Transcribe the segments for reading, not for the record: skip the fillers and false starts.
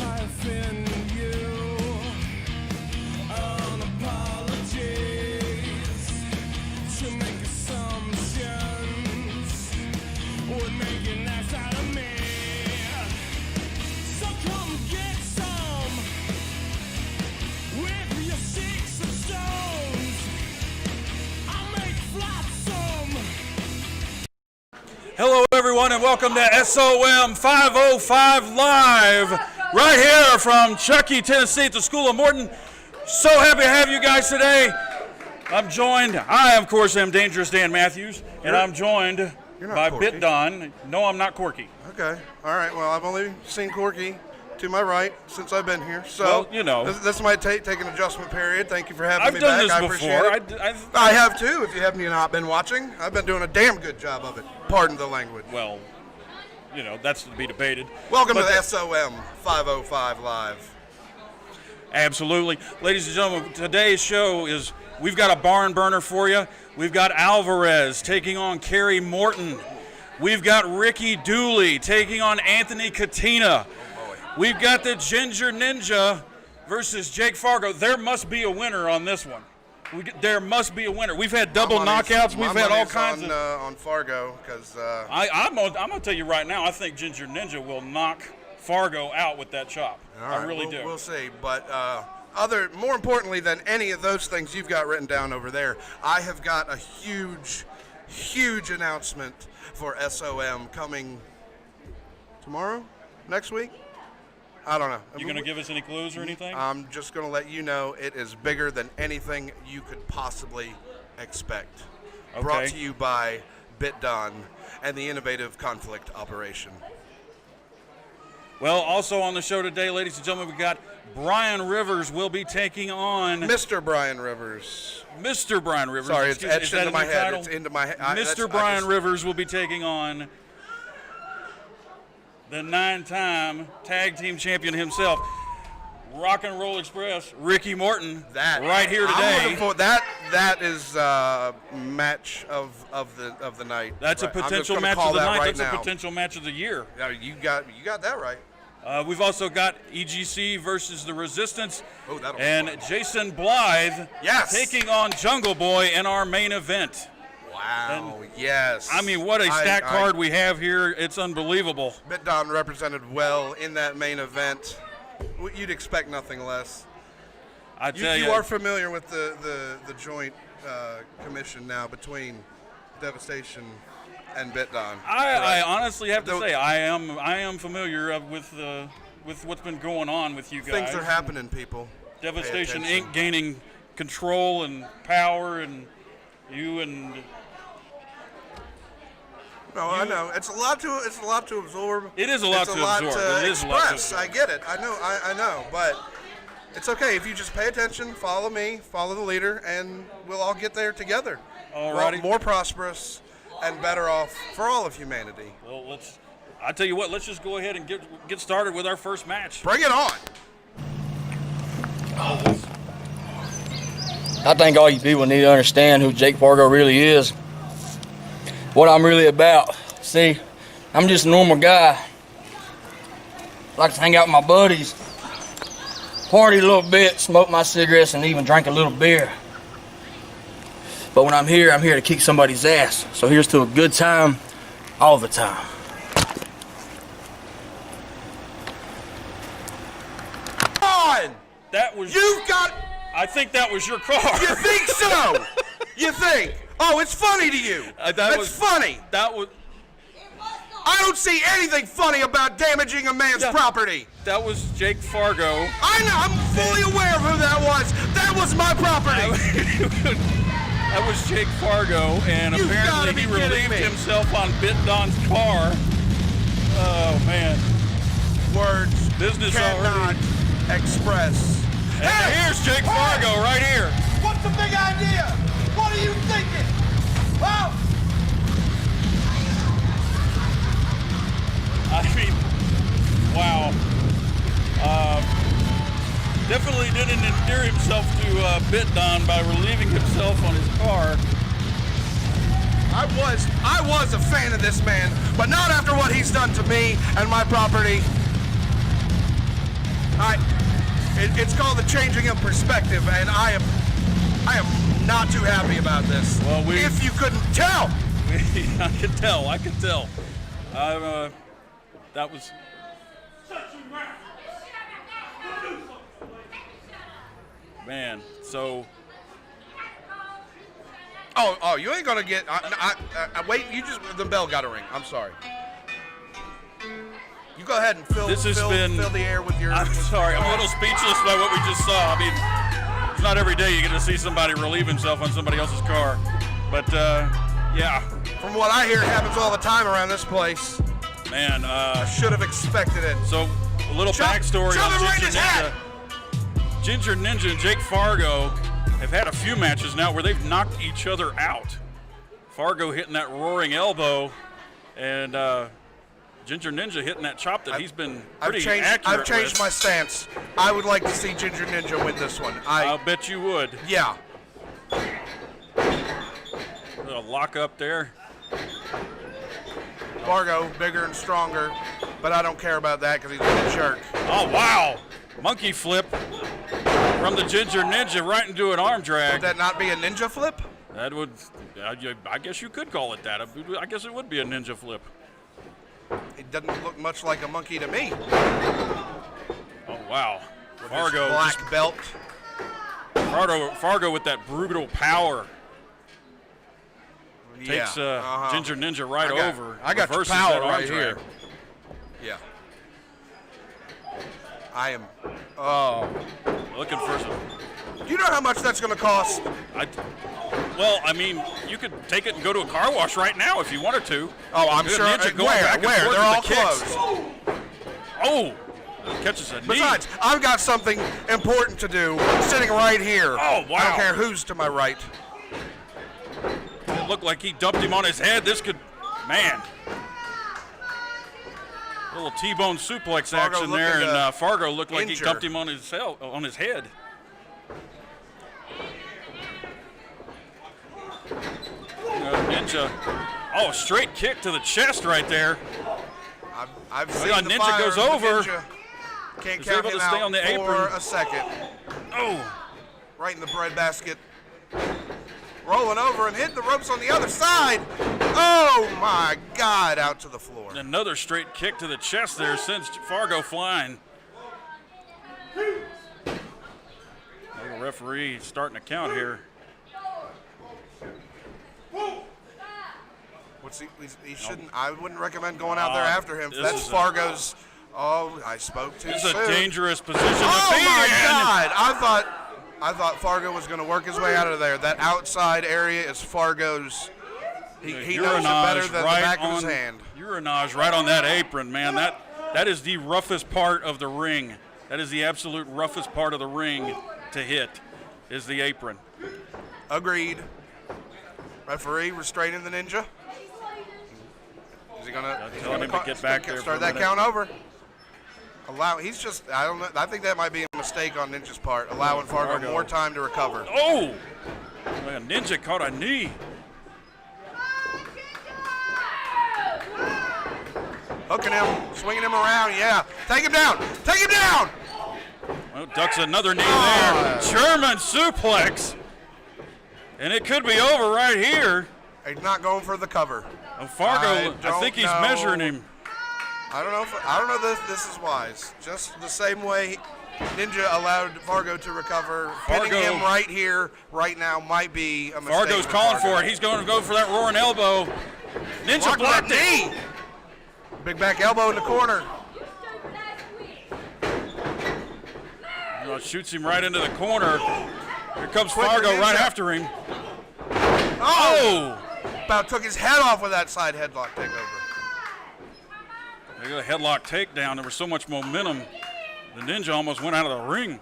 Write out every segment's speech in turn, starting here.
hyphen you on apologies to make assumptions would make an ass out of me. So come get some with your sticks and stones. I'll make flotsam. Hello, everyone, and welcome to SOM 505 Live, right here from Chuckey, Tennessee, at the School of Morton. So happy to have you guys today. I, of course, am Dangerous Dan Matthews, and I'm joined by Bit Don. No, I'm not Corky. Okay, all right. Well, I've only seen Corky to my right since I've been here, so well, you know, this might take an adjustment period. Thank you for having me I've done back. this I appreciate before. it. I have too. If you have not been watching, I've been doing a damn good job of it. Pardon the language. Well, you know, that's to be debated. Welcome to the SOM 505 Live. Absolutely. Ladies and gentlemen, today's show is, we've got a barn burner for you. We've got Alvarez taking on Kerry Morton. We've got Ricky Dooley taking on Anthony Katina. We've got the Ginger Ninja versus Jake Fargo. There must be a winner on this one. There must be a winner. We've had double knockouts. We've had all kinds on Fargo because I'm gonna tell you right now. I think Ginger Ninja will knock Fargo out with that chop. Right, I really do. We'll see. But more importantly than any of those things you've got written down over there, I have got a huge announcement for SOM coming tomorrow, next week. I don't know. You going to give us any clues or anything? I'm just going to let you know it is bigger than anything you could possibly expect. Okay. Brought to you by BitDon and the Innovative Conflict Operation. Well, also on the show today, ladies and gentlemen, we got Brian Rivers will be taking on Mr. Brian Rivers. Mr. Brian Rivers. Sorry, it's etched into my head. It's into my head. Mr. Brian Rivers will be taking on the 9-time tag team champion himself, Rock and Roll Express, Ricky Morton, right here today. I'm looking for that. That is match of the night. That's a potential match of the night. That's a potential match of the year. Yeah, you got that right. We've also got EGC versus the Resistance, that'll and be fun. Jason Blythe taking on Jungle Boy in our main event. Wow, yes. I mean, what a stacked card we have here. It's unbelievable. BitDon represented well in that main event. You'd expect nothing less. I tell you. You are familiar with the joint commission now between Devastation and BitDon. I honestly have to say I am familiar with what's been going on with you guys. Things are happening, people. Devastation Inc. gaining control and power, and you and. No, I know it's a lot to absorb. It is a lot to absorb. It is a lot to express. I get it. I know, but it's okay if you just pay attention, follow me, follow the leader, and we'll all get there together. Alrighty. More prosperous and better off for all of humanity. Well, I tell you what. Let's just go ahead and get started with our first match. Bring it on. I think all you people need to understand who Jake Fargo really is. What I'm really about. See, I'm just a normal guy. Like to hang out with my buddies, party a little bit, smoke my cigarettes, and even drink a little beer. But when I'm here to kick somebody's ass. So here's to a good time, all the time. On! That was. You've got. I think that was your car. You think so? You think? Oh, it's funny to you. That's funny. That was. I don't see anything funny about damaging a man's property. That was Jake Fargo. I know. I'm fully aware of who that was. That was my property. That was Jake Fargo, and apparently he relieved himself on BitDon's car. Oh man. Words business cannot express. And here's Jake Fargo right here. What's the big idea? What are you thinking? Well, I mean, wow. Definitely didn't endear himself to BitDon by relieving himself on his car. I was a fan of this man, but not after what he's done to me and my property. It's called the changing of perspective, and I am not too happy about this. Well, if you couldn't tell. I can tell. That was. Man, so. Oh, you ain't gonna get. Wait, the bell got to ring. I'm sorry. You go ahead and fill the air with your. I'm sorry, I'm a little speechless by what we just saw. I mean, it's not every day you get to see somebody relieve himself on somebody else's car, but yeah. From what I hear, it happens all the time around this place. Man, I should have expected it. So a little backstory on right in Ginger his hat. Ninja. Ginger Ninja and Jake Fargo have had a few matches now where they've knocked each other out. Fargo hitting that roaring elbow, and Ginger Ninja hitting that chop that he's been pretty accurate I've changed with. my stance. I would like to see Ginger Ninja win this one. I'll bet you would. Yeah. A lock up there. Fargo, bigger and stronger, but I don't care about that because he's a jerk. Oh, wow. Monkey flip from the Ginger Ninja right into an arm drag. Would that not be a ninja flip? That would, I guess you could call it that. I guess it would be a ninja flip. It doesn't look much like a monkey to me. Oh, wow. With Fargo. his black belt. Fargo with that brutal power. Takes Yeah. Ginger Ninja right over. I got your reverses power that arm right drag. here. Yeah. I am. Oh. Looking for some. Do you know how much that's going to cost? Well, I mean, you could take it and go to a car wash right now if you wanted to. Oh, I'm Good sure. Ninja going Where? back and Where? forth They're with all the kicks. closed. Oh, catches a knee. Besides, I've got something important to do sitting right here. Oh, wow. I don't care who's to my right. It looked like he dumped him on his head. This could, man. A little T-bone suplex Fargo action there, looking and Fargo looked like injure. he dumped him on his head. Ninja. Oh, straight kick to the chest right there. I've See seen how the Ninja fire goes of the over. Ninja. Can't He's count able him to stay out on the for apron. a second. Oh, Right in the breadbasket. Rolling over and hitting the ropes on the other side. Oh my God, out to the floor. another straight kick to the chest there sends Fargo flying. The referee starting to count here. He shouldn't. I wouldn't recommend going out there after him. This That's is Fargo's. I spoke too This soon. is a dangerous position to Oh be my in. God! I thought Fargo was going to work his way out of there. That outside area is Fargo's. He knows it better than the back of his hand. Urinage right on that apron, man. That is the roughest part of the ring. That is the absolute roughest part of the ring to hit, is the apron. Agreed. Referee restraining the Ninja. Is he gonna? He's telling gonna him to get back there for Start a that minute. count over. He's just. I don't know. I think that might be a mistake on Ninja's part, allowing Fargo Fargo. more time to recover. Oh! Man, Ninja caught a knee. Hooking him, swinging him around. Yeah, take him down. Take him down. Well, ducks another knee there. German suplex. And it could be over right here. He's not going for the cover. Oh, Fargo, I think he's know. measuring him. I don't know if this is wise. Just the same way Ninja allowed Fargo to recover. Pinning Fargo- him right here, right now, might be a mistake. Fargo's calling for it. He's going to go for that roaring elbow. Ninja blocked it. knee. Big back elbow in the corner. Shoots him right into the corner. Here comes Quicker Fargo right Ninja. after him. Oh! About took his head off with that side headlock takeover. They got a headlock takedown. There was so much momentum. The Ninja almost went out of the ring.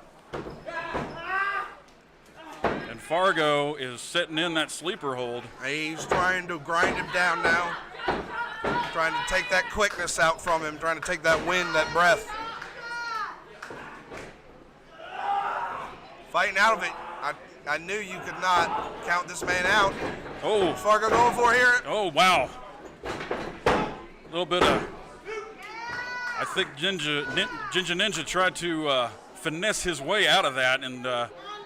And Fargo is setting in that sleeper hold. He's trying to grind him down now. Trying to take that quickness out from him. Trying to take that wind, that breath. Fighting out of it. I knew you could not count this man out. Oh, Fargo going for it here. oh, wow. A little bit of, I think Ninja tried to finesse his way out of that, and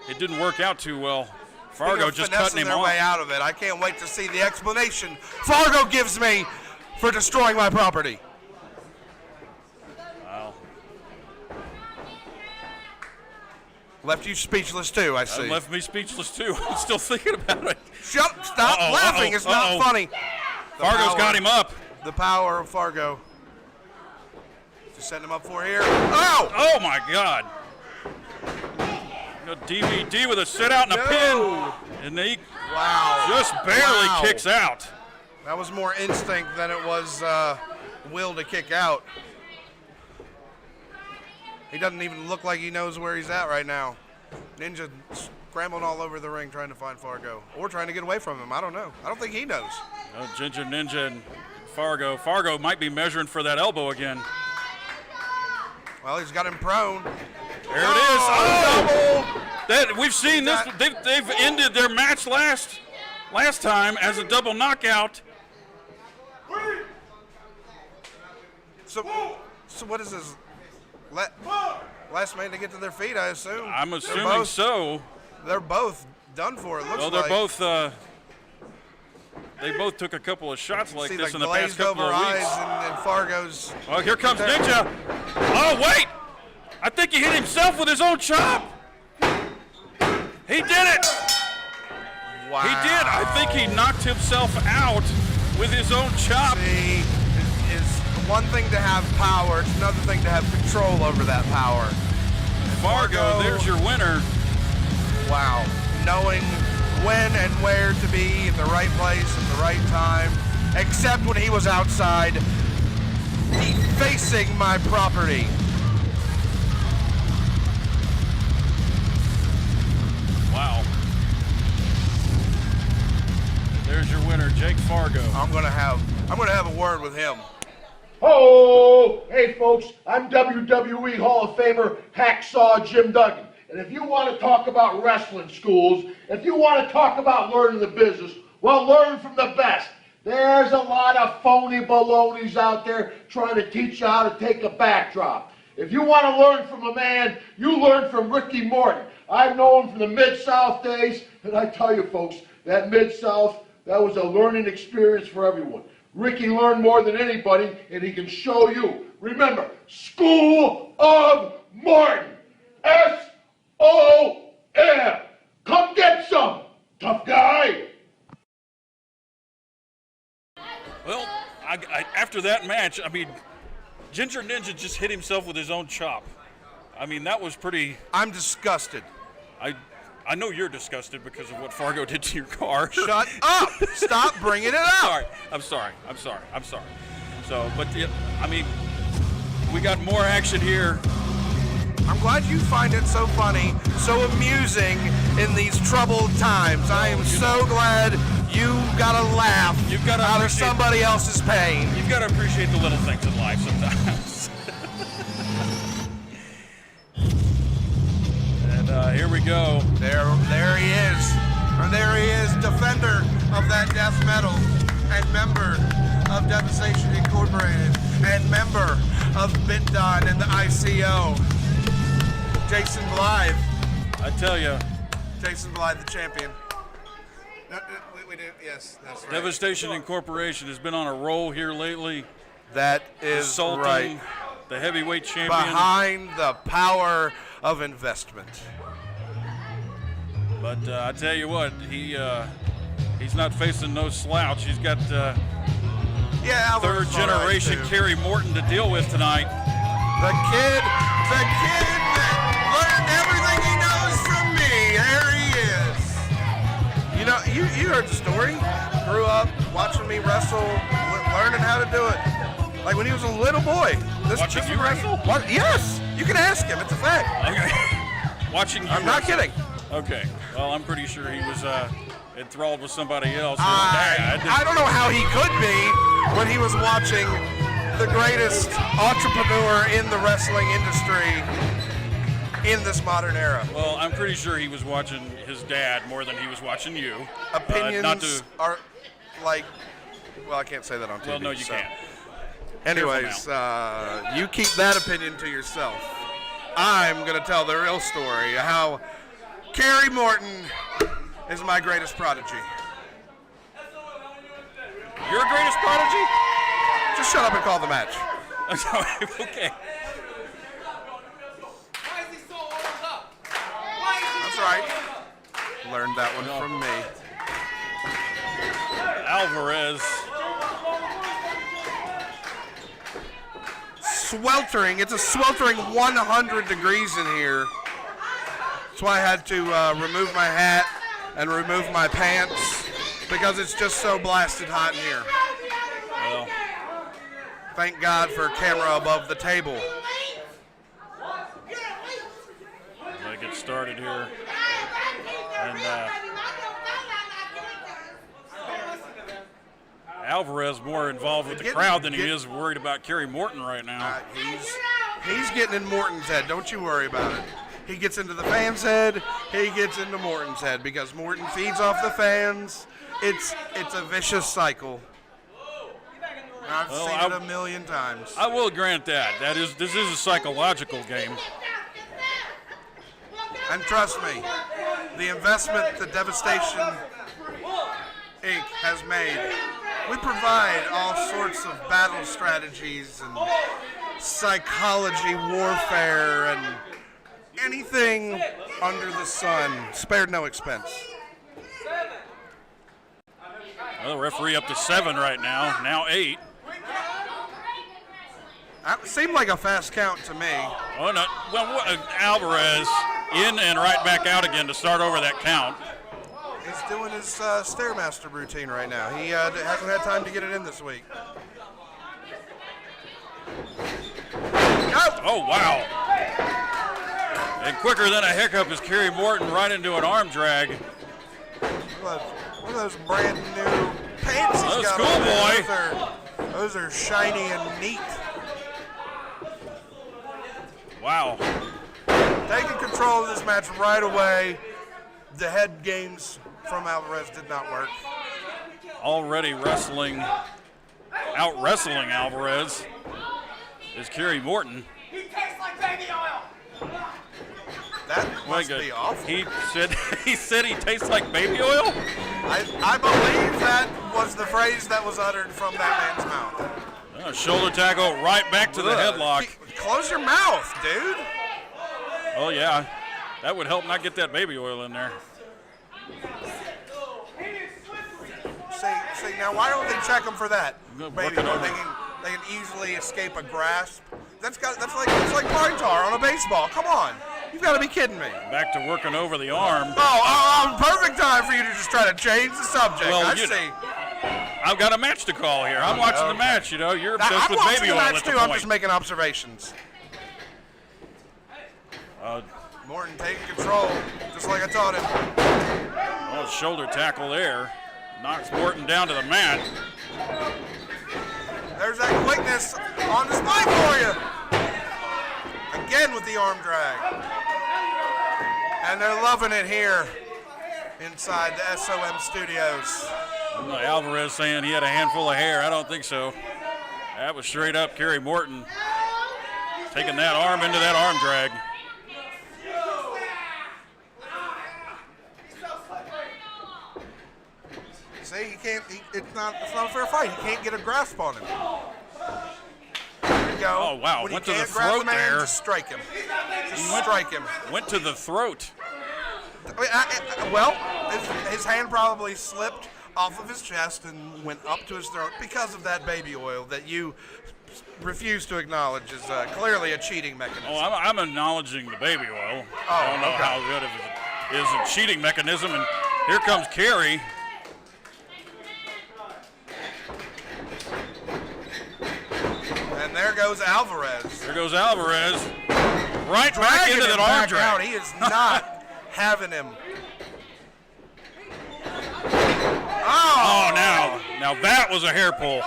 it didn't work out too well. Fargo just cutting him their off. way out of it. I can't wait to see the explanation Fargo gives me for destroying my property. Wow. Left you speechless too, I see. That left me speechless too. I'm still thinking about it. Stop Uh-oh, laughing. uh-oh, It's not uh-oh. funny. Fargo's got him up. The power of Fargo. Just setting him up for here. Oh! Oh my God. A DVD with a sit out and a pin. And he Wow. just barely Wow. kicks out. That was more instinct than it was will to kick out. He doesn't even look like he knows where he's at right now. Ninja scrambling all over the ring trying to find Fargo. Or trying to get away from him. I don't know. I don't think he knows. Ginger Ninja and Fargo. Fargo might be measuring for that elbow again. Well, he's got him prone. There it is. Oh! Double. We've seen this. They've ended their match last time as a double knockout. So what is this? Last man to get to their feet, I assume. I'm assuming so. They're both done for. It looks Well, they're like. both. They both took a couple of shots like See, this like in the past glazed couple over of eyes weeks. and Fargo's. Oh, here comes Ninja. Oh, wait! I think he hit himself with his own chop. He did it. Wow. He did. I think he knocked himself out with his own chop. See, it's one thing to have power. It's another thing to have control over that power. Fargo, there's your winner. Wow. Knowing when and where to be in the right place at the right time, except when he was outside defacing my property. Wow. There's your winner, Jake Fargo. I'm gonna have a word with him. Oh, hey folks, I'm WWE Hall of Famer Hacksaw Jim Duggan. And if you want to talk about wrestling schools, if you want to talk about learning the business, well, learn from the best. There's a lot of phony balonies out there trying to teach you how to take a backdrop. If you want to learn from a man, you learn from Ricky Morton. I've known him from the Mid-South days, and I tell you folks, that Mid-South, that was a learning experience for everyone. Ricky learned more than anybody, and he can show you. Remember, School of Morton. S-O-M. Come get some, tough guy. Well, after that match, I mean, Ginger Ninja just hit himself with his own chop. I mean, that was pretty. I'm disgusted. I know you're disgusted because of what Fargo did to your car. Shut up! Stop bringing it up. I'm sorry. So, but I mean, we got more action here. I'm glad you find it so funny, so amusing in these troubled times. I am so glad you got a laugh out of somebody else's pain. You've got to appreciate the little things in life sometimes. And here we go. There he is. There he is, defender of that death metal and member of Devastation Incorporated and member of Bindon and the ICO. Jason Blythe. I tell you. Jason Blythe, the champion. No, we do. Yes, that's right. Devastation Incorporation has been on a roll here lately. That is Assaulting right. the heavyweight champion. Behind the power of investment. But I tell you what, he's not facing no slouch. He's got Alvarez third generation too. Kerry Morton to deal with tonight. The kid that learned everything he knows from me. There he is. You know, you heard the story. Grew up watching me wrestle, learning how to do it. Like when he was a little boy. Watching you wrestle? Yes, you can ask him. It's a fact. Okay. Watching you I'm not wrestle. kidding. Okay. Well, I'm pretty sure he was enthralled with somebody else. I don't know how he could be when he was watching the greatest entrepreneur in the wrestling industry in this modern era. Well, I'm pretty sure he was watching his dad more than he was watching you. Opinions are like, well, I can't say that on TV. Well, no, you can't. Anyways, you keep that opinion to yourself. I'm going to tell the real story, how Kerry Morton is my greatest prodigy. Your greatest prodigy? Just shut up and call the match. Okay. That's right. Learned that one from me. Alvarez. Sweltering. It's a sweltering 100 degrees in here. That's why I had to remove my hat and remove my pants, because it's just so blasted hot in here. Well, Thank God for a camera above the table. as I get started here. And Alvarez more involved with the crowd than he is worried about Kerry Morton right now. He's getting in Morton's head. Don't you worry about it. He gets into the fans' head. He gets into Morton's head because Morton feeds off the fans. It's a vicious cycle. I've seen it a million times. I will grant that. This is a psychological game. And trust me, the investment the Devastation Inc. has made, we provide all sorts of battle strategies and psychology warfare and anything under the sun, spared no expense. Well, the referee up to 7 right now 8. That seemed like a fast count to me. Oh, no. Well, Alvarez in and right back out again to start over that count. He's doing his Stairmaster routine right now. He hasn't had time to get it in this week. Oh, wow. And quicker than a hiccup is Kerry Morton right into an arm drag. Look at those brand new pants he's got on there. Those are shiny and neat. Wow. Taking control of this match right away. The head games from Alvarez did not work. Already out-wrestling Alvarez is Kerry Morton. He tastes like baby oil. That must be awful. He said he tastes like baby oil? I believe that was the phrase that was uttered from that man's mouth. Shoulder tackle right back to the headlock. Close your mouth, dude. Oh, yeah. That would help not get that baby oil in there. See, now why don't they check him for that? Baby oil, over. they can easily escape a grasp. That's like pine tar on a baseball. Come on. You've got to be kidding me. Back to working over the arm. Perfect time for you to just try to change the subject. Well, I see. I've got a match to call here. I'm watching the match, you know. You're obsessed with baby oil at the point. I'm just making observations. Morton taking control, just like I taught him. Oh, shoulder tackle there. Knocks Morton down to the mat. There's that quickness on display for you. Again with the arm drag. And they're loving it here inside the SOM studios. Alvarez saying he had a handful of hair. I don't think so. That was straight up Kerry Morton taking that arm into that arm drag. See, he can't. It's not a fair fight. He can't get a grasp on him. There you go. Oh wow! When Went he to the can't grab throat the man, there. just strike him. Just strike him. Went to the throat. Well, his hand probably slipped off of his chest and went up to his throat because of that baby oil that you refuse to acknowledge is clearly a cheating mechanism. Oh, I'm acknowledging the baby oil. I don't know how good of it is a cheating mechanism. And here comes Kerry. And there goes Alvarez. There goes Alvarez. Right back into that arm drag. He is not having him. Oh, now that was a hair pull.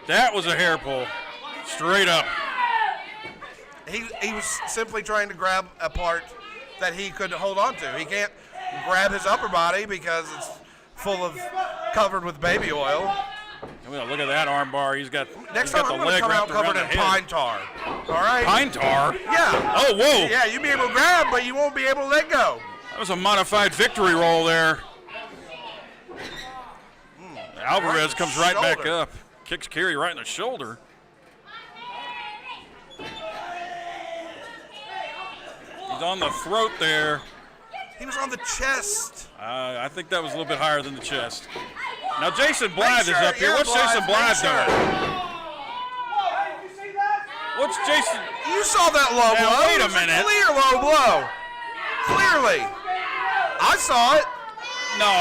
That was a hair pull. Straight up. He was simply trying to grab a part that he could hold on to. He can't grab his upper body because it's covered with baby oil. Well, look at that arm bar. He's got, Next he's time got I'm the going to leg come out wrapped around covered the in head. pine tar. All right? Pine tar? Yeah. Oh, whoa. Yeah, you'll be able to grab, but you won't be able to let go. That was a modified victory roll there. Alvarez comes right back shoulder. up. Kicks Kerry right in the shoulder. He's on the throat there. He was on the chest. I think that was a little bit higher than the chest. Now Jason Blythe Make is up here. yeah, What's Jason Blythe make sure. doing? What's Jason? You saw that low Now, blow. wait a It was minute. Clear low blow. Clearly. I saw it. No.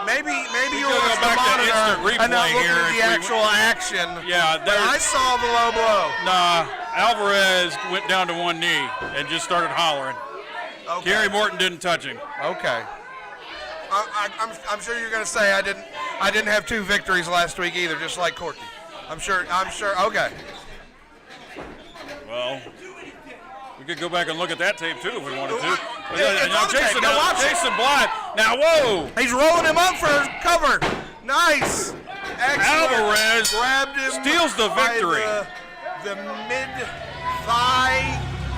Maybe you could were go back to monitor instant replay and not looking here at the if we actual action. Yeah, But I saw the low blow. Nah, Alvarez went down to one knee and just started hollering. Okay. Kerry Morton didn't touch him. Okay. I'm sure you're going to say I didn't have 2 victories last week either, just like Corky. I'm sure. Okay. Well, we could go back and look at that tape too if we wanted to. It's Now on the tape. Jason, Go watch it. Jason Blythe. Now, whoa! He's rolling him up for cover. Nice. Excellent. Alvarez grabbed him. steals the by victory. The mid thigh,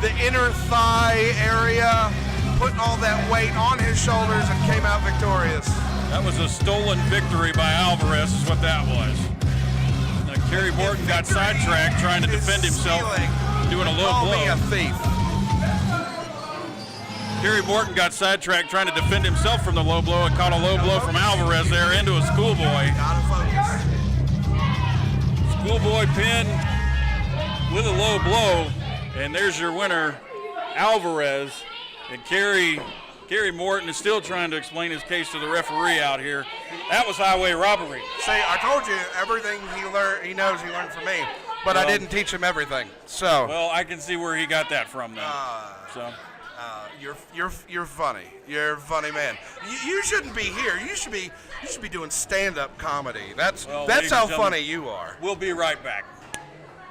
the inner thigh area, putting all that weight on his shoulders and came out victorious. That was a stolen victory by Alvarez, is what that was. Now, Kerry Morton got sidetracked trying to defend himself, doing a low Call me blow. a thief. Kerry Morton got sidetracked trying to defend himself from the low blow and caught a low blow from Alvarez there into a schoolboy. Gotta focus. Schoolboy pin with a low blow, and there's your winner, Alvarez. And Kerry Morton is still trying to explain his case to the referee out here. That was highway robbery. See, I told you everything he knows he learned from me, but I didn't teach him everything. So. Well, I can see where he got that from then. You're funny. You're a funny man. You shouldn't be here. You should be doing stand-up comedy. That's Well, ladies how and gentlemen, funny you are. We'll be right back.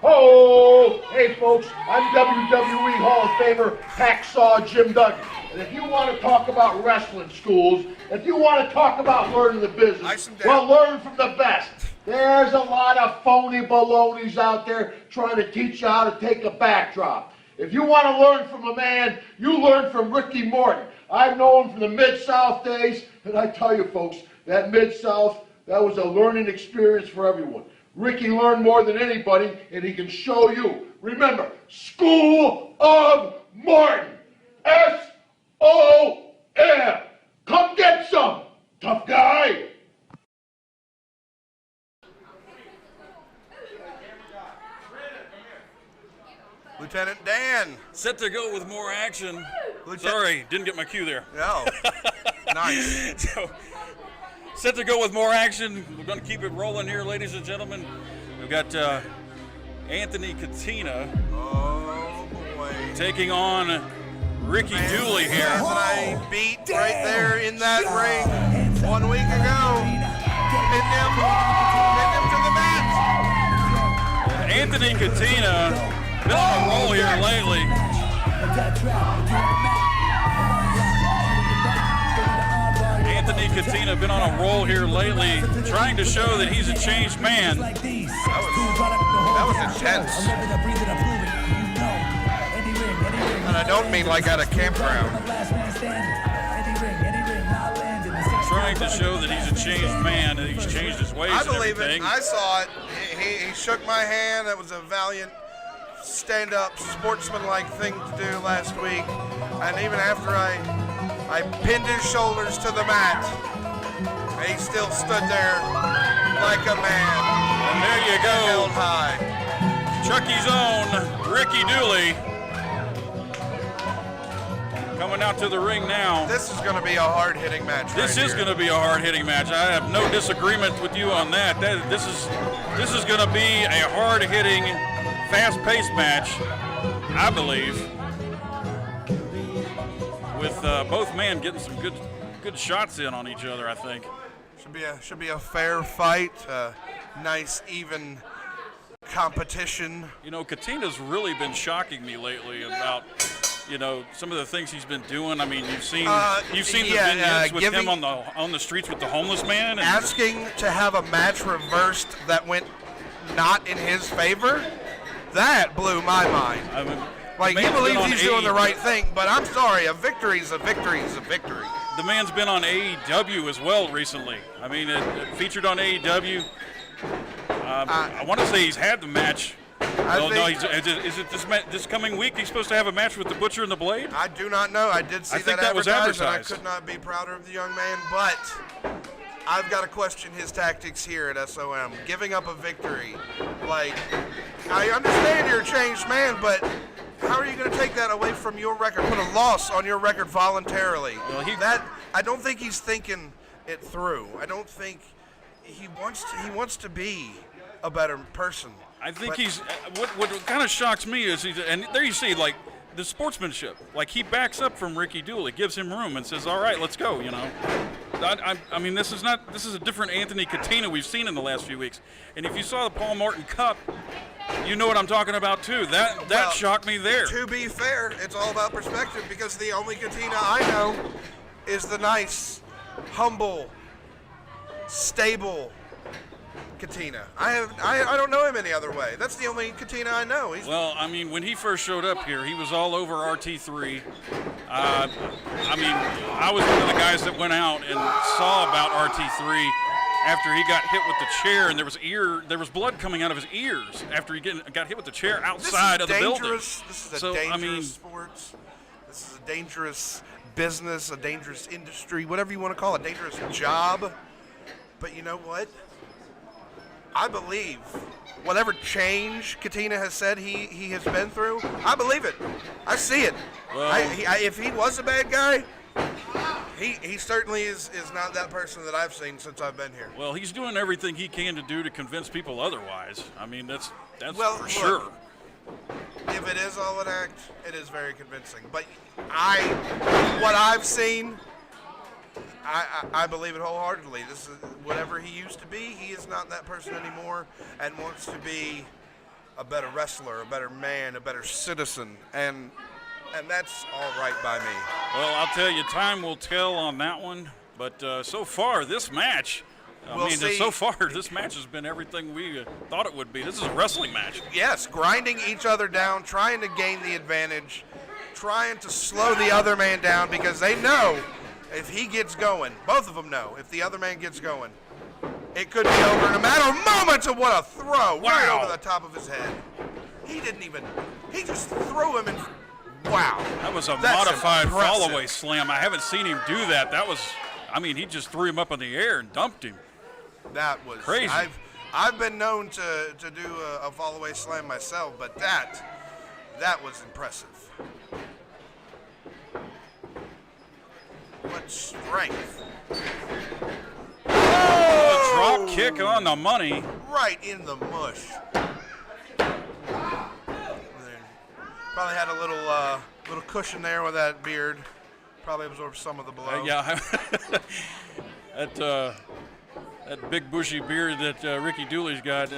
Oh, hey folks, I'm WWE Hall of Famer Hacksaw Jim Duggan. And if you want to talk about wrestling schools, if you want to talk about learning the business, Nice and down. well, learn from the best. There's a lot of phony balonies out there trying to teach you how to take a backdrop. If you want to learn from a man, you learn from Ricky Morton. I've known him from the Mid-South days, and I tell you folks, that Mid-South, that was a learning experience for everyone. Ricky learned more than anybody, and he can show you. Remember, School of Morton. S-O-M. Come get some, tough guy. Lieutenant Dan. Set to go with more action. Lieutenant- Sorry, didn't get my cue there. No. Nice. So, set to go with more action. We're going to keep it rolling here, ladies and gentlemen. We've got Anthony Katina Oh boy. taking on Ricky Dooley here. That I beat right there in that ring 1 week ago. Pinned him to the mat. Anthony Katina been on a roll here lately. Anthony Katina been on a roll here lately, trying to show that he's a changed man. That was intense. And I don't mean like at a campground. Trying to show that he's a changed man, and he's changed his ways I and believe everything. it. I saw it. He shook my hand. That was a valiant, stand-up, sportsman-like thing to do last week. And even after I pinned his shoulders to the mat, he still stood there like a man. And there you Held go, high. Chucky's own Ricky Dooley coming out to the ring now. This is going to be a hard-hitting match. This is going to be a hard-hitting match. I have no disagreement with you on that. This is going to be a hard-hitting, fast-paced match, I believe, with both men getting some good shots in on each other. I think Should be a fair fight. Nice, even competition. you know Katina's really been shocking me lately about you know, some of the things he's been doing. I mean, you've seen Yeah, the vignettes with giving- him on the streets with the homeless man. And Asking to have a match reversed that went not in his favor, that blew my mind. I mean, Like, the he man's been believes on he's doing the AEW. right thing, but I'm sorry, a victory is a victory is a victory. The man's been on AEW as well recently. I mean, it featured on AEW. I want to say he's had the match. No, think- is it this coming week? He's supposed to have a match with the Butcher and the Blade. I do not know. I did see I think that that was advertised, and I advertised. could not be prouder of the young man, but I've got to question his tactics here at SOM. Giving up a victory. Like, I understand you're a changed man, but how are you going to take that away from your record? Put a loss on your record voluntarily. Well, I don't think he's thinking it through. I don't think he wants to be a better person. I think But- he's what kind of shocks me is and there you see like the sportsmanship. Like he backs up from Ricky Dooley, gives him room, and says, "All right, let's go." You know, I mean, this is a different Anthony Katina we've seen in the last few weeks. And if you saw the Paul Morton Cup, you know what I'm talking about too. That Well, shocked me there. To be fair, it's all about perspective because the only Katina I know is the nice, humble, stable Katina. I don't know him any other way. That's the only Katina I know. He's Well, I mean, when he first showed up here, he was all over RT3. I mean, I was one of the guys that went out and saw about RT3 after he got hit with the chair, and there was blood coming out of his ears after he got hit with the chair outside of the building. This is a dangerous sport. This is a dangerous business, a dangerous industry, whatever you want to call it, a dangerous job. But you know what? I believe whatever change Katina has said he has been through, I believe it. I see it. Well- If he was a bad guy, he certainly is not that person that I've seen since I've been here. Well, he's doing everything he can to do to convince people otherwise. I mean, that's Well, for look, sure. If it is all an act, it is very convincing. But what I've seen, I believe it wholeheartedly. This is whatever he used to be. He is not that person anymore, and wants to be a better wrestler, a better man, a better citizen, and that's all right by me. Well, I'll tell you, time will tell on that one. But so far, this match, We'll see. so far, this match has been everything we thought it would be. This is a wrestling match. Yes, grinding each other down, trying to gain the advantage, trying to slow the other man down because they know if he gets going, both of them know, if the other man gets going, it could be over in a matter of moments. And what a throw right Wow. over the top of his head. He just threw him in. Wow. That was a That's modified impressive. fall-away slam. I haven't seen him do that. He just threw him up in the air and dumped him. That was Crazy. I've been known to do a fall away slam myself, but that was impressive. What strength. A drop kick on the money. Right in the mush. Probably had a little cushion there with that beard. Probably absorbed some of the blow. Yeah, that big bushy beard that Ricky Dooley's got,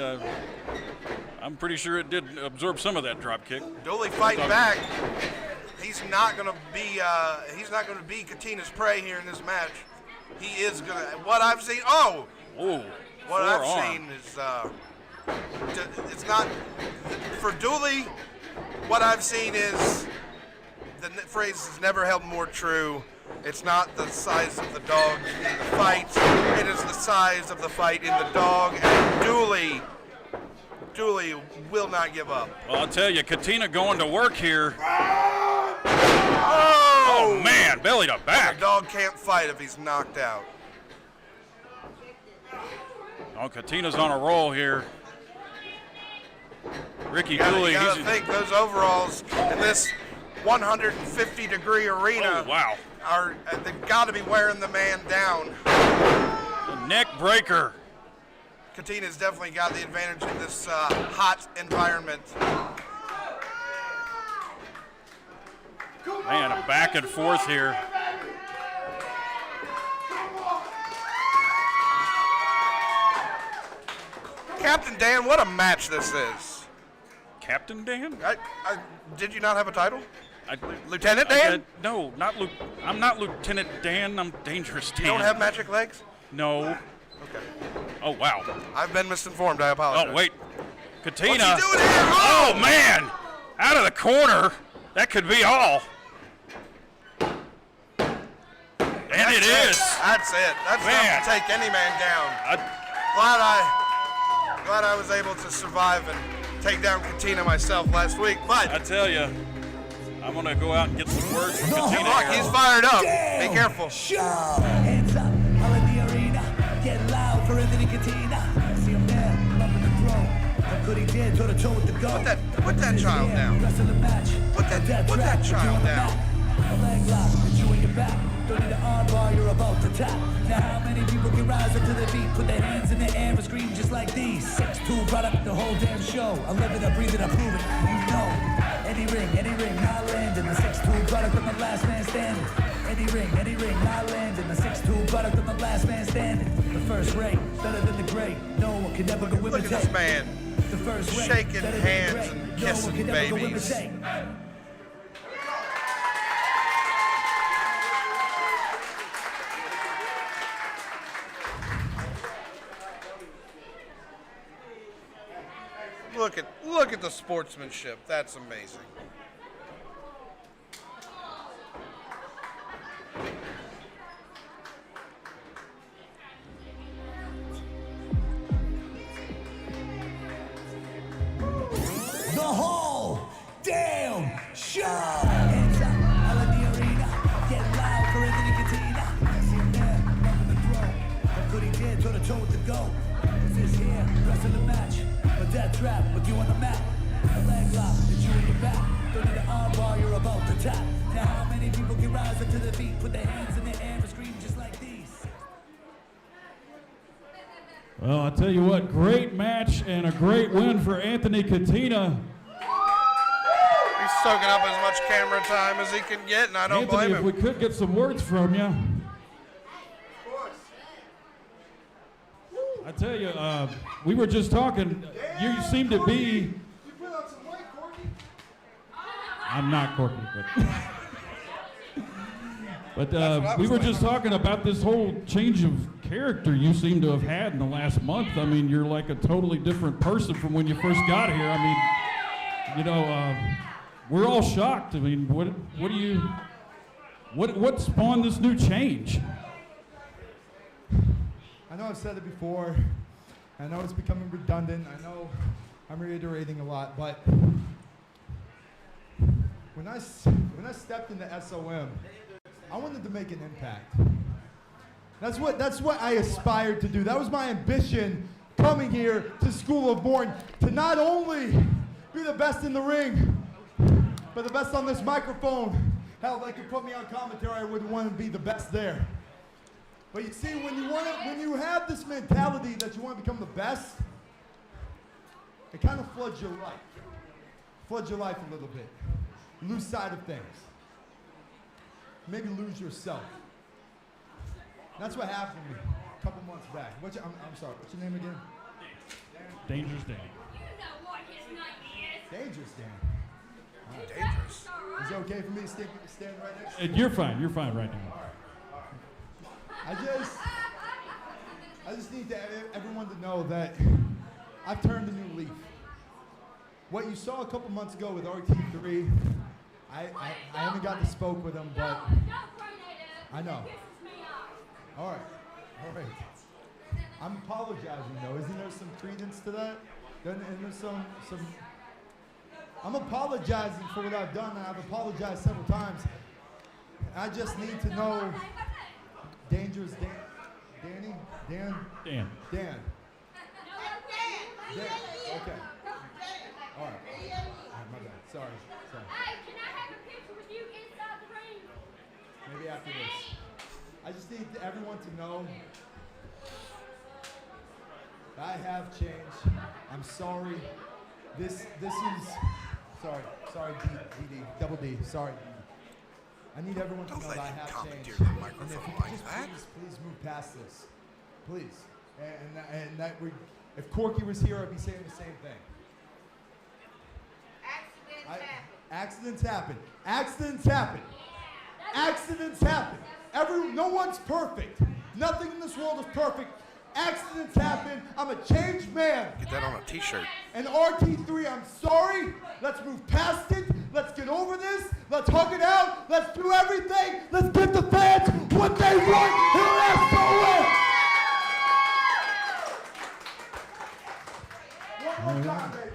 I'm pretty sure it did absorb some of that drop kick. Dooley fighting back. He's not gonna be Katina's prey here in this match. He is gonna. What I've seen. Oh. Oh, What I've forearm. seen is, it's not, for Dooley, what I've seen is, the phrase is never held more true. It's not the size of the dog in the fight, it is the size of the fight in the dog, and Dooley will not give up. Well, I'll tell you, Katina going to work here. Oh, Oh, man, belly to The back. dog can't fight if he's knocked out. Oh, Katina's on a roll here. Ricky Dooley, You gotta he's... think those overalls in this 150-degree arena Oh, wow. they've got to be wearing the man down. The neck breaker. Katina's definitely got the advantage in this hot environment. Man, a back and forth here. Captain Dan, what a match this is. Captain Dan? Did you not have a title? Lieutenant I Dan? said, no, I'm not Lieutenant Dan. I'm Dangerous Dan. You don't have magic legs? No. Okay. Oh, wow. I've been misinformed. I apologize. Oh, wait. Katina. What's he doing here? Oh, man. Out of the corner. That could be all. And it is. That's it. That's Man. enough to take any man down. Glad I was able to survive and take down Katina myself last week. But I tell you, I'm going to go out and get some words from Katina. look, here. he's fired up. Be careful. Hands up, all in the arena. Get loud for Anthony Katina. See him there, up in the throw. How could he dare toe to toe with the goat? Put that child down. Rest of the match. Put that child down. A leg lock, put you in your back. Don't need an arm bar, you're about to tap. Now how many people can rise up to their feet, put their hands in the air and scream just like these? 6'2", brought up the whole damn show. I live it, I breathe it, I prove it, you know. Any ring, not landing. The 6'2", product of the last man standing. Any ring, not landing. The 6'2", product of the last man standing. The first rate, better than the great. No one can ever go imitate. Look at this man. The first rate, Shaking better than the hands great. and No one kissing can ever go babies. imitate. Look at the sportsmanship. That's amazing. The whole damn show. Hands up, all in the arena. Get loud for Anthony Katina. See him there, up in the throw. How could he dare toe to toe with the goat? This is here, rest of the match. A death trap with you on the map. A leg lock, put you in your back. Don't need an arm bar, you're about to tap. Now how many people can rise up to their feet, put their hands in the air and scream just like these? Well, I tell you what, great match and a great win for Anthony Katina. He's soaking up as much camera time as he can get, and I don't Anthony, blame if him. we could get some words from you. I tell you, we were just talking. You seem to be. You put on some white, Corky. I'm not Corky, but we were just talking about this whole change of character you seem to have had in the last month. I mean, you're like a totally different person from when you first got here. I mean, you know, we're all shocked. I mean, what spawned this new change? I know I've said it before. I know it's becoming redundant. I know I'm reiterating a lot, but when I stepped into SOM, I wanted to make an impact. That's what I aspired to do. That was my ambition coming here to School of Morton, to not only be the best in the ring, but the best on this microphone. Hell, if they could put me on commentary, I would want to be the best there. But you see, when you have this mentality that you want to become the best, it kind of floods your life. Floods your life a little bit. You lose sight of things. Maybe lose yourself. That's what happened to me a couple months back. I'm sorry, what's your name again? Dangerous Dan. You know what his name is. Dangerous Dan. Dangerous. Is it okay for me to stand right next to you? You're fine. You're fine right now. I just need everyone to know that I've turned a new leaf. What you saw a couple months ago with RT3, I haven't got to spoke with him, but I know. All right. I'm apologizing though. Isn't there some credence to that? Isn't there some? I'm apologizing for what I've done, and I've apologized several times. I just need to know. Dangerous Dan. Danny? Dan? Dan. Dan. Dan. Okay. All right. My bad. Sorry. Hey, can I have a picture with you inside the ring? Maybe after this. I just need everyone to know that I have changed. I'm sorry. This is sorry D, double D. Sorry. I need everyone to Don't know let that I him have commandeer changed. the And microphone if you like just that. please move past this, please. And that we, if Corky was here, I'd be saying the same thing. Accidents happen. Accidents happen. Accidents happen. Accidents happen. No one's perfect. Nothing in this world is perfect. Accidents happen. I'm a changed man. Get that on a t-shirt. And RT3, I'm sorry. Let's move past it. Let's get over this. Let's hug it out. Let's do everything. Let's give the fans what they want in the SOM. One more time, baby.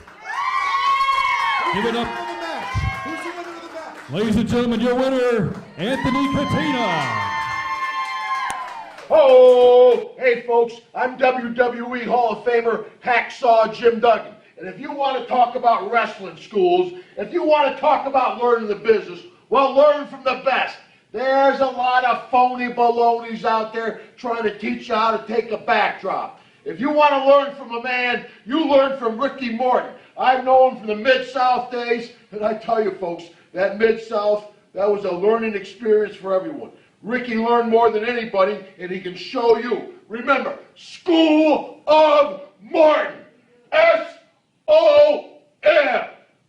Give it up. Who's the winner of the match? Who's the winner of the match? Ladies and gentlemen, your winner, Anthony Katina. Oh, hey folks, I'm WWE Hall of Famer Hacksaw Jim Duggan. And if you want to talk about wrestling schools, if you want to talk about learning the business, well, learn from the best. There's a lot of phony balonies out there trying to teach you how to take a backdrop. If you want to learn from a man, you learn from Ricky Morton. I've known him from the Mid-South days, and I tell you folks, that Mid-South, that was a learning experience for everyone. Ricky learned more than anybody, and he can show you. Remember, School of Morton. SOM.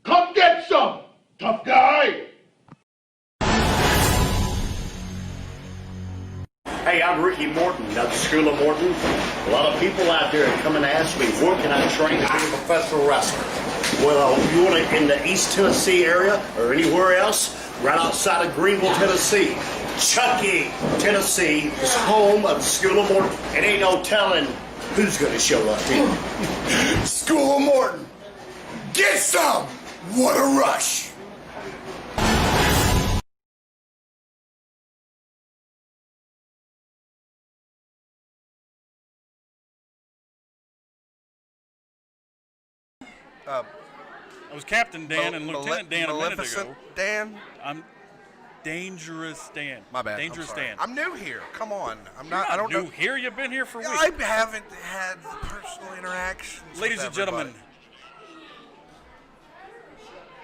Come get some, tough guy. Hey, I'm Ricky Morton at the School of Morton. A lot of people out there are coming to ask me, where can I train to be a professional wrestler? Well, if you want to in the East Tennessee area or anywhere else, right outside of Greenville, Tennessee, Chucky, Tennessee is home of the School of Morton. It ain't no telling who's going to show up to you. School of Morton. Get some! What a rush! I was Captain Dan and Lieutenant Dan a minute Maleficent ago. Dan? I'm Dangerous Dan. My bad. Dangerous I'm sorry. Dan. I'm new here. Come on. You're I don't new know. here. You've been here for weeks. I haven't had the personal interactions. Ladies with and gentlemen. everybody.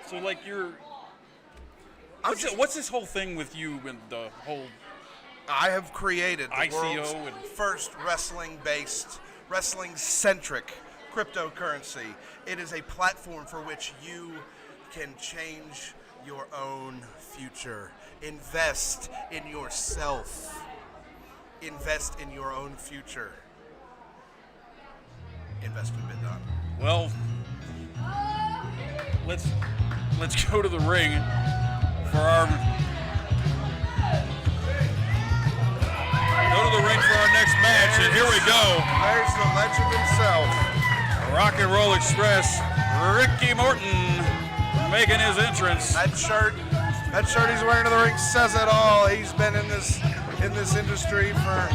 So, like, what's this whole thing with you and the whole I have created the ICO world's and- first wrestling-based, wrestling-centric cryptocurrency. It is a platform for which you can change your own future. Invest in yourself. Invest in your own future. Invest in Bitdot. Well, let's go to the ring for our next match, and here we go. There's the legend himself. Rock and Roll Express, Ricky Morton making his entrance. That shirt he's wearing to the ring says it all. He's been in this industry for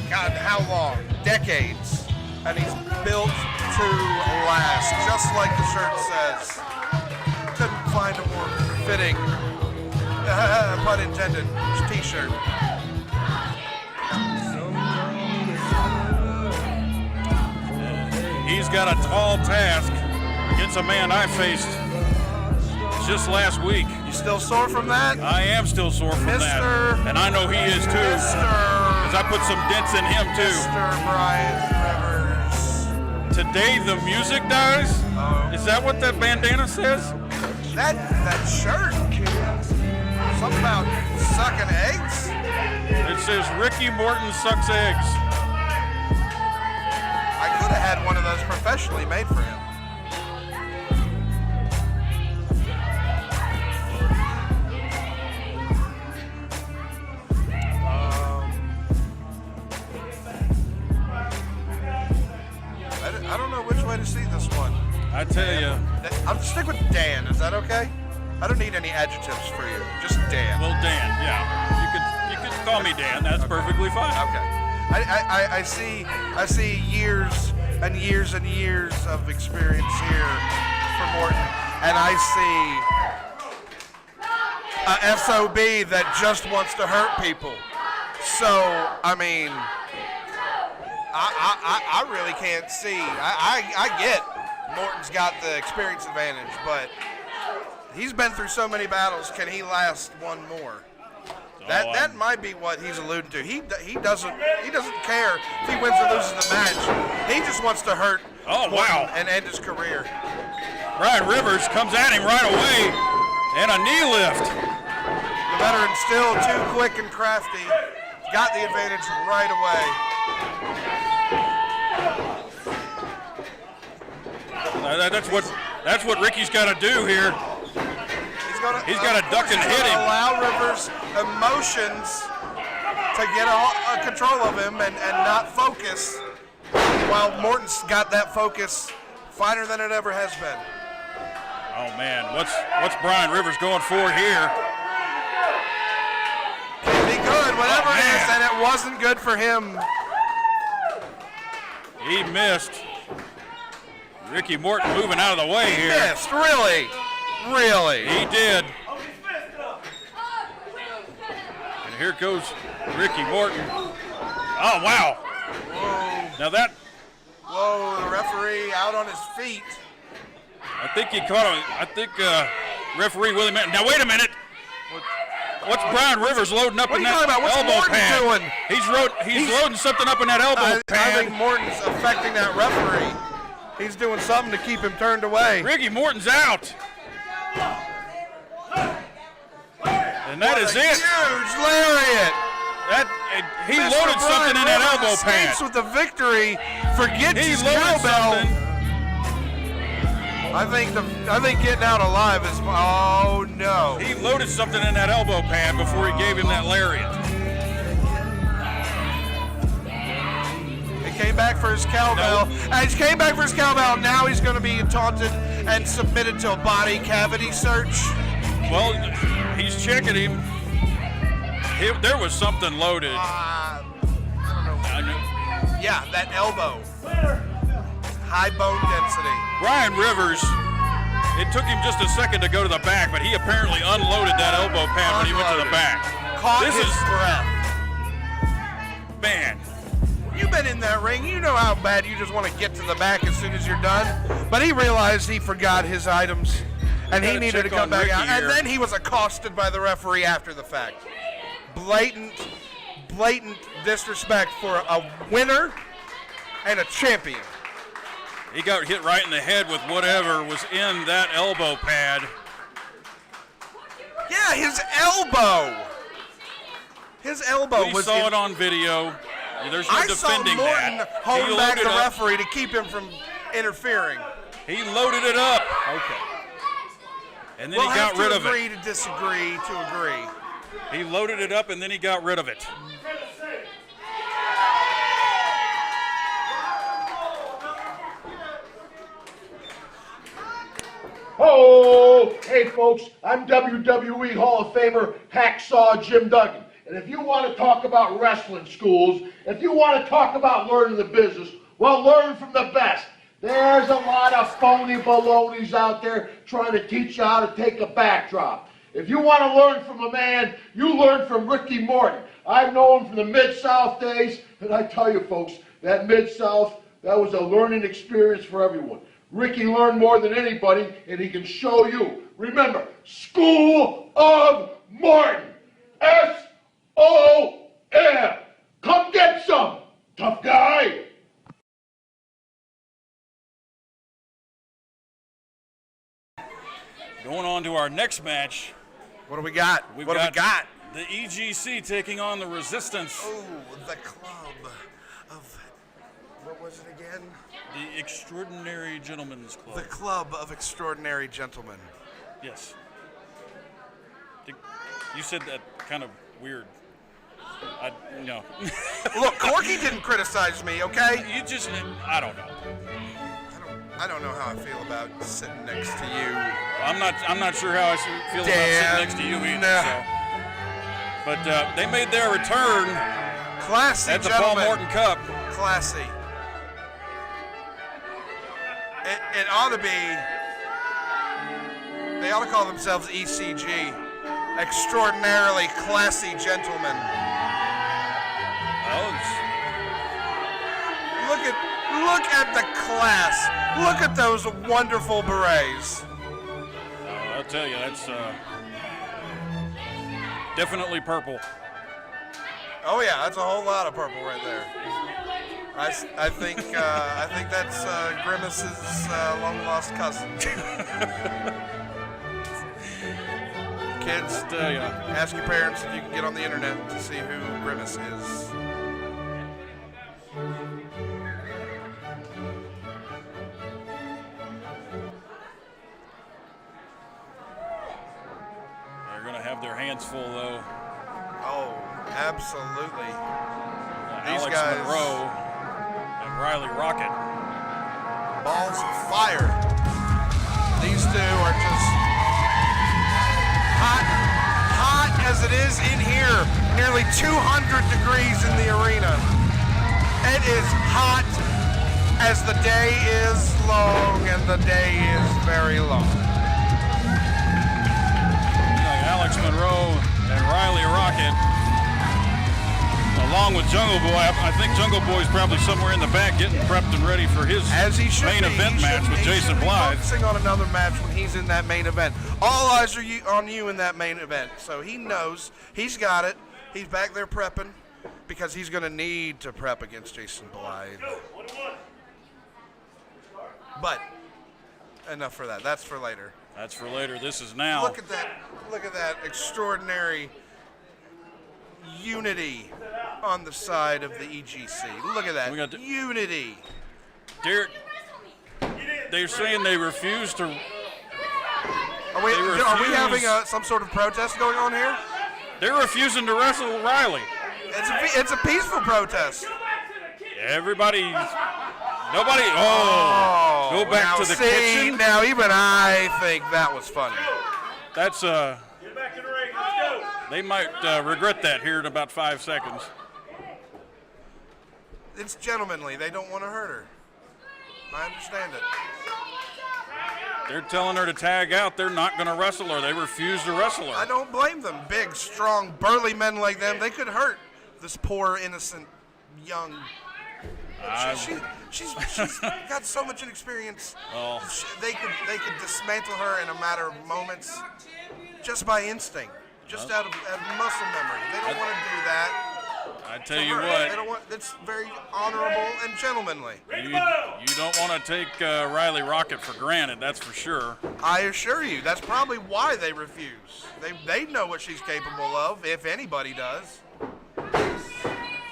God, how long? Decades. And he's built to last, just like the shirt says. Couldn't find a more fitting, pun intended, t-shirt. He's got a tall task against a man I faced just last week. You still sore from that? I am still sore from that. And I know he is too. Because I put some dents in him too. Mr. Brian Rivers. Today the music dies? Is that what that bandana says? That shirt. Something about sucking eggs? It says Ricky Morton sucks eggs. I could have had one of those professionally made for him. I don't know which way to see this one. I tell you. I'll stick with Dan. Is that okay? I don't need any adjectives for you. Just Dan. Well, Dan, yeah. You could call me Dan. That's perfectly fine. Okay. I see years and years and years of experience here for Morton, and I see a SOB that just wants to hurt people. So, I mean, I really can't see. I get Morton's got the experience advantage, but he's been through so many battles. Can he last one more? That might be what he's alluding to. He doesn't care if he wins or loses the match. He just wants to hurt Morton and end his career. Brian Rivers comes at him right away. And a knee lift. The veteran still too quick and crafty. Got the advantage right away. That's what Ricky's got to do here. He's got to duck and hit him. Allow Rivers' emotions to get control of him and not focus, while Morton's got that focus finer than it ever has been. Oh man, what's Brian Rivers going for here? Can be good, whatever it is, and it wasn't good for him. He missed. Ricky Morton moving out of the way here. Missed, really. Really? He did. And here goes Ricky Morton. Oh, wow. Whoa. Now that. Whoa, the referee out on his feet. I think he caught him. I think referee Willie Mann. Now, wait a minute. What's Brian Rivers loading up in that elbow pad? Doing? He's loading something up in that elbow pad. I think Morton's affecting that referee. He's doing something to keep him turned away. Ricky Morton's out. And that is it. Huge lariat. He loaded something in that elbow pad. With the victory, forgets his loaded cowbell. something. I think getting out alive is. Oh no. He loaded something in that elbow pad before he gave him that lariat. He came back for his cowbell. And he came back for his cowbell. Now he's going to be taunted and submitted to a body cavity search. Well, he's checking him. There was something loaded. I don't know. Yeah, that elbow. High bone density. Brian Rivers, it took him just a second to go to the back, but he apparently unloaded that elbow pad when he went to the back. Caught his breath. Man. You've been in that ring. You know how bad you just want to get to the back as soon as you're done. But he realized he forgot his items, and he needed to come back out. And then he was accosted by the referee after the fact. Blatant disrespect for a winner and a champion. He got hit right in the head with whatever was in that elbow pad. Yeah, his elbow. His elbow We was. saw it on video. There's no defending that. I saw Morton hold back the referee to keep him from interfering. He loaded it up. Okay. And then he got rid of it. We'll have to agree to disagree to agree. He loaded it up and then he got rid of it. Oh, hey folks, I'm WWE Hall of Famer Hacksaw Jim Duggan. And if you want to talk about wrestling schools, if you want to talk about learning the business, well, learn from the best. There's a lot of phony balonies out there trying to teach you how to take a backdrop. If you want to learn from a man, you learn from Ricky Morton. I've known him from the Mid-South days, and I tell you folks, that Mid-South, that was a learning experience for everyone. Ricky learned more than anybody, and he can show you. Remember, School of Morton. S-O-M. Come get some, tough guy. Going on to our next match. What do we got? What do we got? The EGC taking on the Resistance. Oh, the club of, what was it again? The Extraordinary Gentlemen's Club. The Club of Extraordinary Gentlemen. Yes. You said that kind of weird. No. Look, Corky didn't criticize me, okay? You just, I don't know. I don't know how I feel about sitting next to you. I'm not sure how I feel about sitting next to you either. So. But they made their return. Classy, at the gentlemen. Paul Morton Cup. Classy. It ought to be. They ought to call themselves ECG. Extraordinarily classy gentlemen. Look at the class. Look at those wonderful berets. I'll tell you, that's definitely purple. Oh yeah, that's a whole lot of purple right there. I think that's Grimace's long lost cousin. Kids, Tell ya. ask your parents if you can get on the internet to see who Grimace is. They're going to have their hands full, though. Oh, absolutely. These Alex guys, Monroe and Riley Rocket. balls of fire. These two are just hot as it is in here. Nearly 200 degrees in the arena. It is hot as the day is long, and the day is very long. Like Alex Monroe and Riley Rocket, along with Jungle Boy. I think Jungle Boy's probably somewhere in the back getting prepped and ready for his As he should main be. event He match should- with he Jason should be Blythe. focusing on another match when he's in that main event. All eyes are on you in that main event. So he knows he's got it. He's back there prepping because he's going to need to prep against Jason Blythe. But enough for that. That's for later. That's for later. This is now. Look at that. Look at that extraordinary unity on the side of the EGC. Look at that. We got the- unity. Derek, they're saying they refuse to. Are we refuse- having some sort of protest going on here? They're refusing to wrestle Riley. It's a peaceful protest. Everybody, nobody. Oh, go back now to the see, kitchen. Now even I think that was funny. That's Get back in the ring. Let's go. They might regret that here in about 5 seconds. It's gentlemanly. They don't want to hurt her. I understand it. They're telling her to tag out. They're not going to wrestle her. They refuse to wrestle her. I don't blame them. Big, strong, burly men like them, they could hurt this poor, innocent, young. She's got so much experience. Oh. They could dismantle her in a matter of moments, just by instinct, just out of muscle memory. They don't want to do that. I tell you They what, don't want. That's very honorable and gentlemanly. you don't want to take Riley Rocket for granted. That's for sure. I assure you, that's probably why they refuse. They know what she's capable of, if anybody does.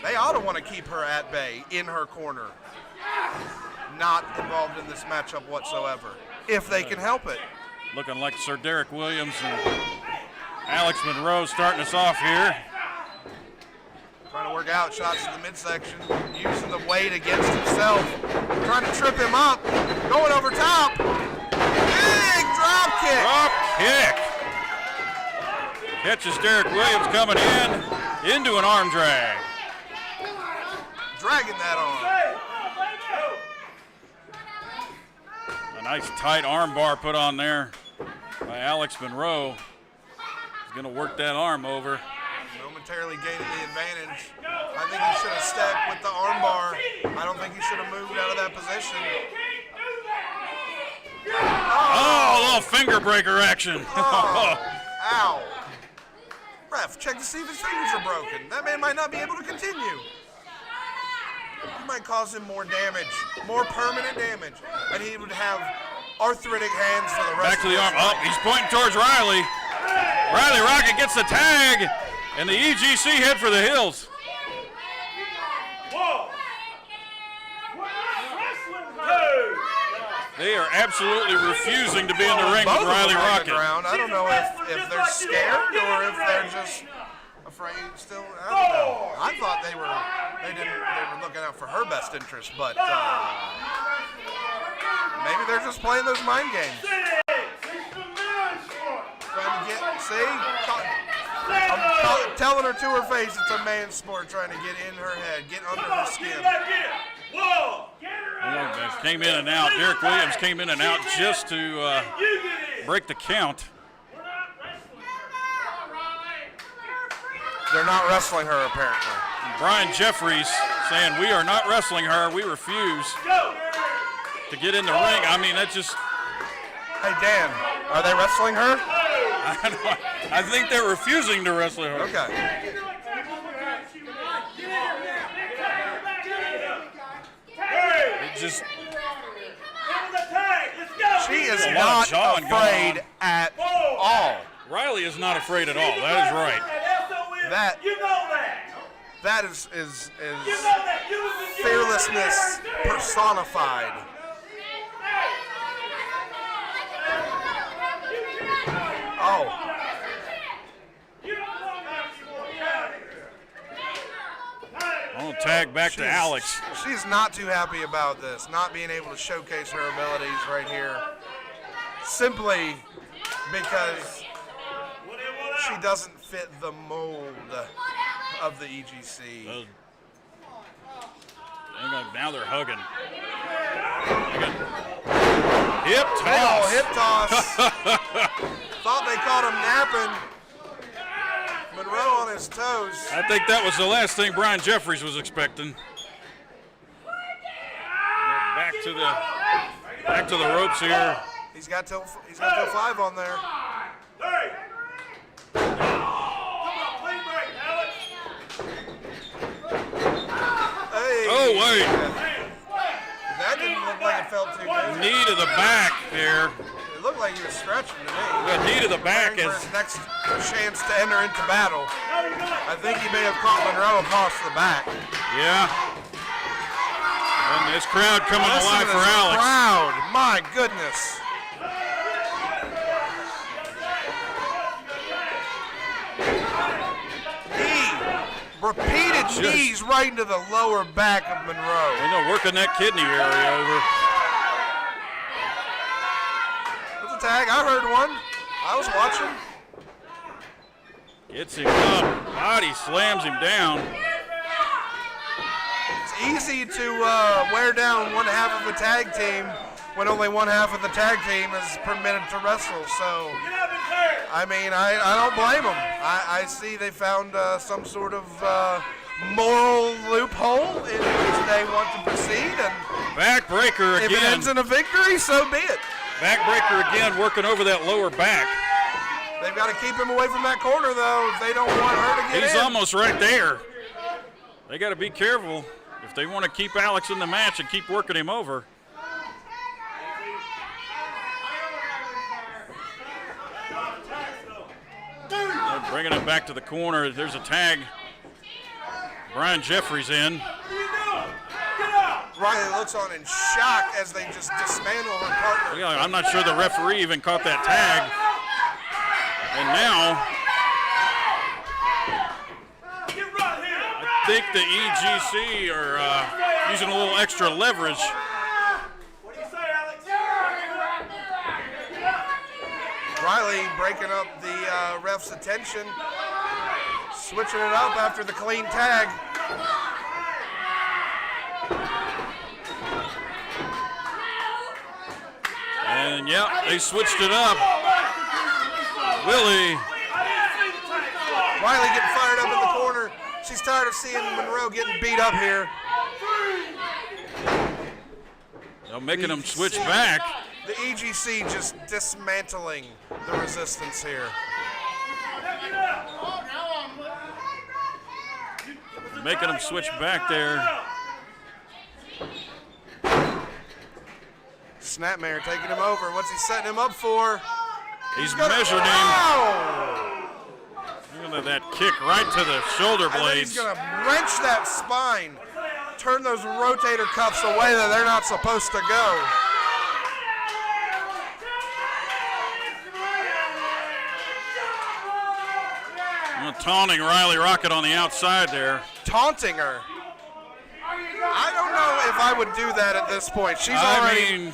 They ought to want to keep her at bay, in her corner, not involved in this matchup whatsoever, if they can help it. Looking like Sir Derek Williams and Alex Monroe starting us off here. Trying to work out shots in the midsection, using the weight against himself, trying to trip him up, going over top. Big drop kick. Drop kick. Catches Derek Williams coming into an arm drag. Dragging that A nice tight arm bar put on there by Alex Monroe. He's going to work that arm over. on. Momentarily gaining the advantage. I think he should have stepped with the arm bar. I don't think he should have moved out of that position. Oh, a little finger breaker action. Ow. Ref, check to see if his fingers are broken. That man might not be able to continue. He might cause him more damage, more permanent damage, and he would have arthritic hands for the rest Back to of the his arm. life. Oh, he's pointing towards Riley. Riley Rocket gets the tag, and the EGC head for the hills. Whoa. They are absolutely refusing to be in the ring Both with of Riley them on the Rocket. ground. I don't know if they're scared or if they're just afraid still. I don't know. I thought they were looking out for her best interest, but maybe they're just playing those mind games. Trying to get, I'm telling her to her face it's a man's sport, trying to get in her head, get under her skin. Williams came in and out. Derek Williams came in and out just to break the count. They're not wrestling her, apparently. Brian Jeffries saying, "We are not wrestling her. We refuse to get in the ring." I mean, that's just. Hey, Dan, are they wrestling her? I think they're refusing to wrestle her. Okay. It just. She is A lot not of jawing going afraid on. at all. Riley is not afraid at all. That is right. That You know that. that is You know that. You was the fearlessness personified. Oh, Oh, tag back to Alex. she's not too happy about this, not being able to showcase her abilities right here, simply because she doesn't fit the mold of the EGC. Now they're hugging. Hip Big ol' toss. hip toss. Thought they caught him napping. Monroe on his toes. I think that was the last thing Brian Jeffries was expecting. Back to the ropes here. He's got till 5 on there. Hey. Oh, wait. That didn't look like it felt too good. Knee to the back there. It looked like he was stretching to me. The knee to the back Preparing is. for his next chance to enter into battle. I think he may have caught Monroe across the back. Yeah. And this crowd coming Listen alive to for this Alex. crowd. My goodness. Repeated knees right into the lower back of Monroe. You know, working that kidney area over. There's a tag. I heard one. I was watching. Gets him up. Body slams him down. It's easy to wear down one half of a tag team when only one half of the tag team is permitted to wrestle. So, I mean, I don't blame them. I see they found some sort of moral loophole in which they want to proceed. And Backbreaker if it again. ends in a victory, so be it. Backbreaker again, working over that lower back. They've got to keep him away from that corner, though, if they don't want her to get in. He's almost right there. They got to be careful if they want to keep Alex in the match and keep working him over. They're bringing him back to the corner. There's a tag. Brian Jeffries in. Riley looks on in shock as they just dismantle her partner. Yeah, I'm not sure the referee even caught that tag. And now, I think the EGC are using a little extra leverage. What do you say, Alex? Riley breaking up the ref's attention, switching it up after the clean tag. And yeah, they switched it up. Willie. Riley getting fired up in the corner. She's tired of seeing Monroe getting beat up here. They're making them switch back. The EGC just dismantling the resistance here. Making them switch back there. Snapmare taking him over. What's he setting him up for? He's measured him. Wow! Look at that kick right to the shoulder I think blades. he's going to wrench that spine, turn those rotator cuffs away that they're not supposed to go. Taunting Riley Rocket on the outside there. Taunting her. I don't know if I would do that at this point. She's already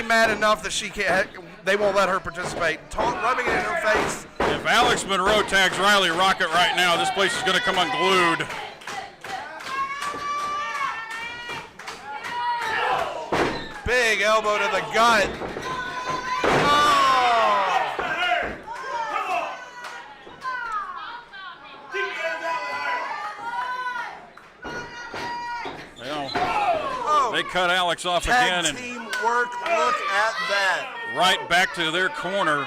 mad enough that she can't. They won't let her participate. Rubbing it in her face. If Alex Monroe tags Riley Rocket right now, this place is going to come unglued. Big elbow to the gut. They cut Alex off again. Tag team work, look at that. Right back to their corner.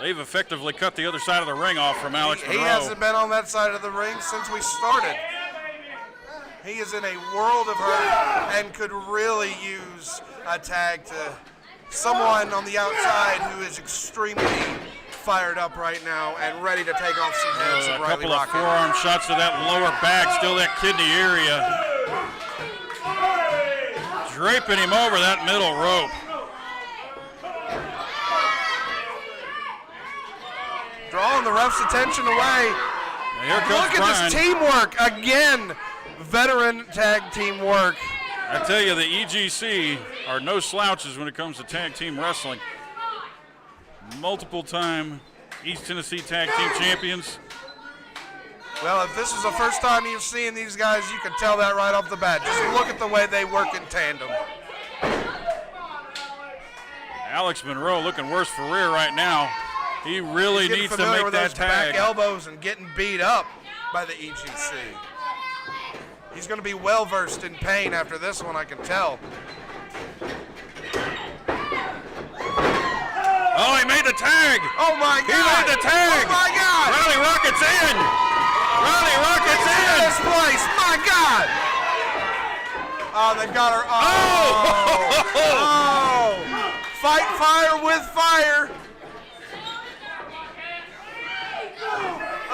They've effectively cut the other side of the ring off from Alex Monroe. He hasn't been on that side of the ring since we started. He is in a world of hurt and could really use a tag to someone on the outside who is extremely fired up right now and ready to take off some heads A of Riley couple of Rocket. forearm shots to that lower back, still that kidney area. Draping him over that middle rope. Drawing the ref's attention away. Now here comes Look at this teamwork again. Veteran tag team work. I tell you, the EGC are no slouches when it comes to tag team wrestling. Multiple-time East Tennessee Tag Team Champions. Well, if this is the first time you've seen these guys, you can tell that right off the bat. Just look at the way they work in tandem. Alex Monroe looking worse for rear right now. He really He's getting needs to familiar make with that those back tag. elbows and getting beat up by the EGC. He's going to be well versed in pain after this one, I can tell. Oh, he made the tag. Oh my God! He made the tag. Oh my God! Riley Rocket's in. Riley Rocket's Look at in. this place! My God! Oh, they've got her. Oh! Oh! Fight fire with fire.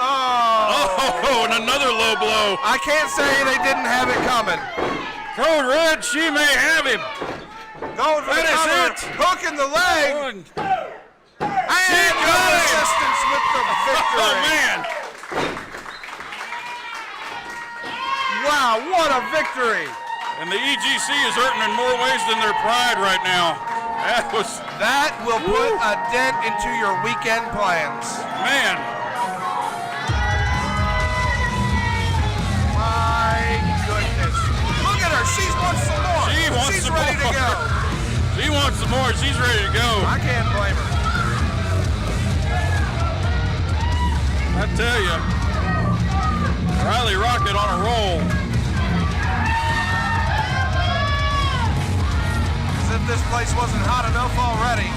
Oh, and another low blow. I can't say they didn't have it coming. Code Red, she may have him. Going for the That is cover, it. hooking the leg, One. and no got it. resistance with the victory. Oh, man. Wow, what a victory! And the EGC is hurting in more ways than their pride right now. That will put a dent into your weekend plans. Man. My goodness. Look at her. She wants some more. She's some ready more. to go. She wants some more. She's ready to go. I can't blame her. I tell you, Riley Rocket on a roll. As if this place wasn't hot enough already.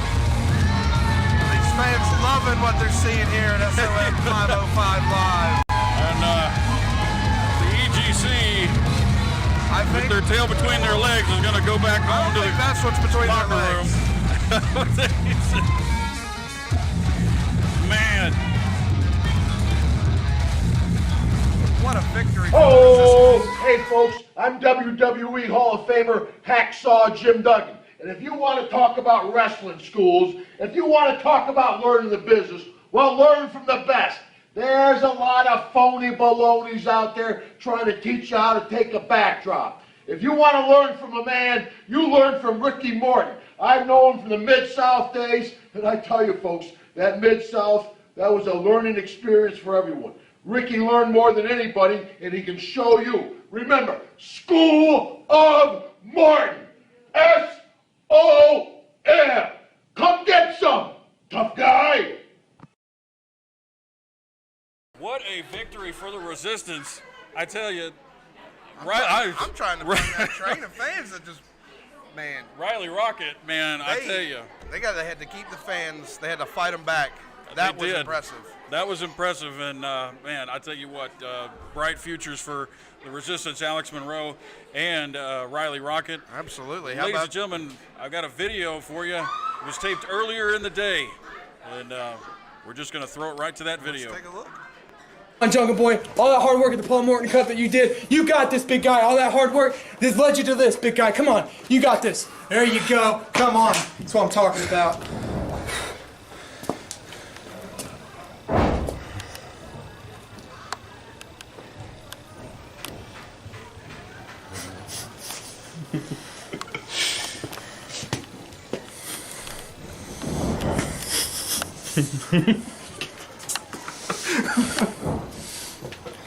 These fans loving what they're seeing here at SOM 505 Live. And the EGC, with their tail between their legs, is going to go back home to the that's what's between their locker room. legs. Man. What a victory. Oh, hey folks, I'm WWE Hall of Famer Hacksaw Jim Duggan. And if you want to talk about wrestling schools, if you want to talk about learning the business, well, learn from the best. There's a lot of phony balonies out there trying to teach you how to take a backdrop. If you want to learn from a man, you learn from Ricky Morton. I've known him from the Mid-South days, and I tell you folks, that Mid-South, that was a learning experience for everyone. Ricky learned more than anybody, and he can show you. Remember, School of Morton. S-O-M. Come get some, tough guy. What a victory for the Resistance. I tell you. I'm trying to find that train of fans that just, man. Riley Rocket, man, I tell you. They had to keep the fans. They had to fight them back. That was impressive. That was impressive, and man, I tell you what, bright futures for the Resistance, Alex Monroe and Riley Rocket. Absolutely. Ladies and gentlemen, I've got a video for you. It was taped earlier in the day, and we're just going to throw it right to that video. Let's take a look. On Jungle Boy, all that hard work at the Paul Morton Cup that you did, you got this, big guy. All that hard work, this led you to this, big guy. Come on, you got this. There you go. Come on. That's what I'm talking about.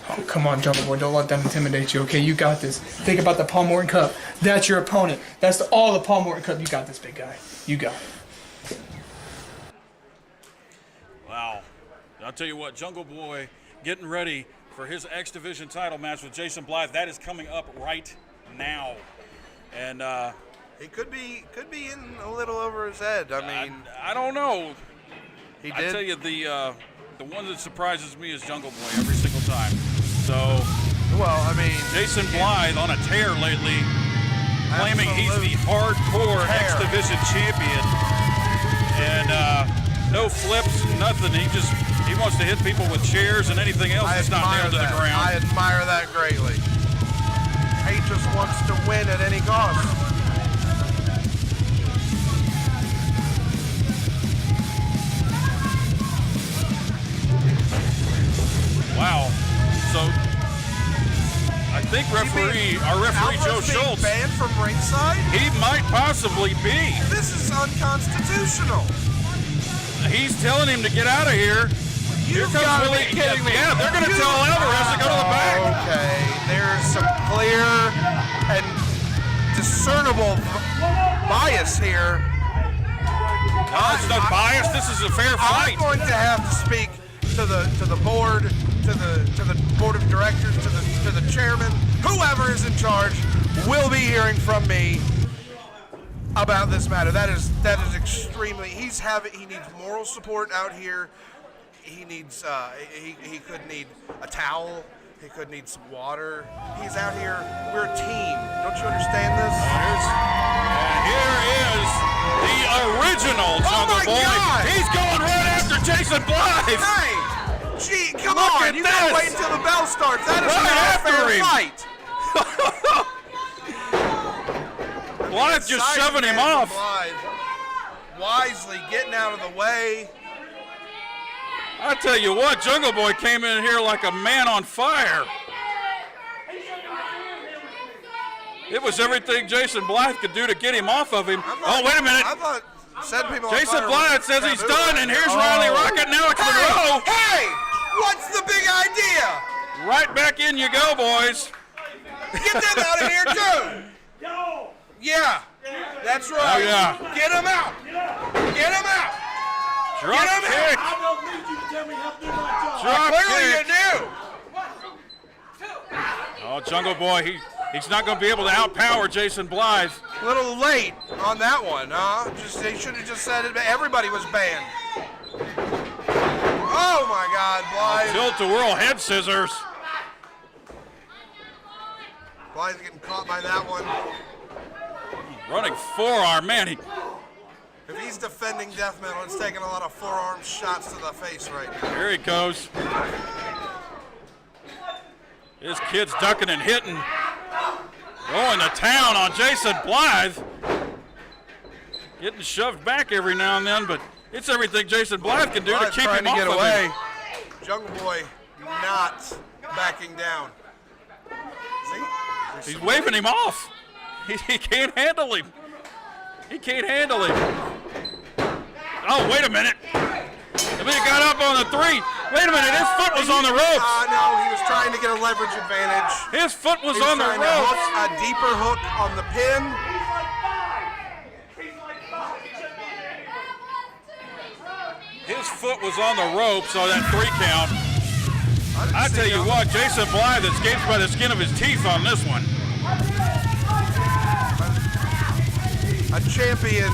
Oh, come on, Jungle Boy. Don't let them intimidate you, okay? You got this. Think about the Paul Morton Cup. That's your opponent. That's all the Paul Morton Cup. You got this, big guy. You got it. Wow. I'll tell you what, Jungle Boy getting ready for his X Division title match with Jason Blythe. That is coming up right now. And he could be in a little over his head. I mean, I don't know. He I did. tell you, the one that surprises me is Jungle Boy every single time. So, well, I mean, Jason Blythe on a tear lately, claiming he's the hardcore X Division champion, and no flips, nothing. He wants to hit people with chairs and anything else that's not nailed to the ground. I admire that greatly. He just wants to win at any cost. Wow. So I think our referee Joe Alvarez being Schultz, banned from ringside? he might possibly be. This is unconstitutional. He's telling him to get out of here. Here comes gotta Willie. be kidding me. Yeah, they're going to tell Alvarez to go to the back. Okay, there's some clear and discernible bias here. No, it's not bias. This is a fair fight. I'm going to have to speak to the board, to the board of directors, to the chairman, whoever is in charge will be hearing from me about this matter. That is extremely. He needs moral support out here. He needs he could need a towel. He could need some water. He's out here. We're a team. Don't you understand this? Here is the original Jungle Boy. God. He's going right after Jason Blythe. Hey, gee, come Look on! at You gotta this. wait until the bell starts. That is Right not a after fair him. fight. Blythe just shoving him off. Blythe wisely getting out of the way. I tell you what, Jungle Boy came in here like a man on fire. It was everything Jason Blythe could do to get him off of him. Oh, wait a minute. I thought set people on Jason fire Blythe was says he's taboo. done, and here's Riley Rocket. Now it's Monroe. Hey, what's the big idea? Right back in you go, boys. Get them out of here too. Yeah, that's right. Oh, yeah. Get them out. Get them out. Drop Get him kick. I don't need you to tell me how to do my job. Drop Clearly kick. you do. Oh, Jungle Boy, he's not going to be able to outpower Jason Blythe. A little late on that one, huh? They should have just said it. Everybody was banned. Oh my God, Blythe. Tilt-a-whirl head scissors. Blythe's getting caught by that one. Running forearm, man. If he's defending death metal, it's taking a lot of forearm shots to the face right now. Here he goes. This kid's ducking and hitting. Going to town on Jason Blythe. Getting shoved back every now and then, but it's everything Jason Blythe can do to Blythe's keep trying him to off get of away. him. Jungle Boy not backing down. See? He's waving him off. He can't handle him. He can't handle him. Oh, wait a minute. I mean, he got up on the three. Wait a minute, his foot was on the ropes. No, he was trying to get a leverage advantage. His foot was He's on the trying to ropes. hook a deeper hook on the pin. His foot was on the ropes on that 3 count. I tell you what, Jason Blythe escapes by the skin of his teeth on this one. A champion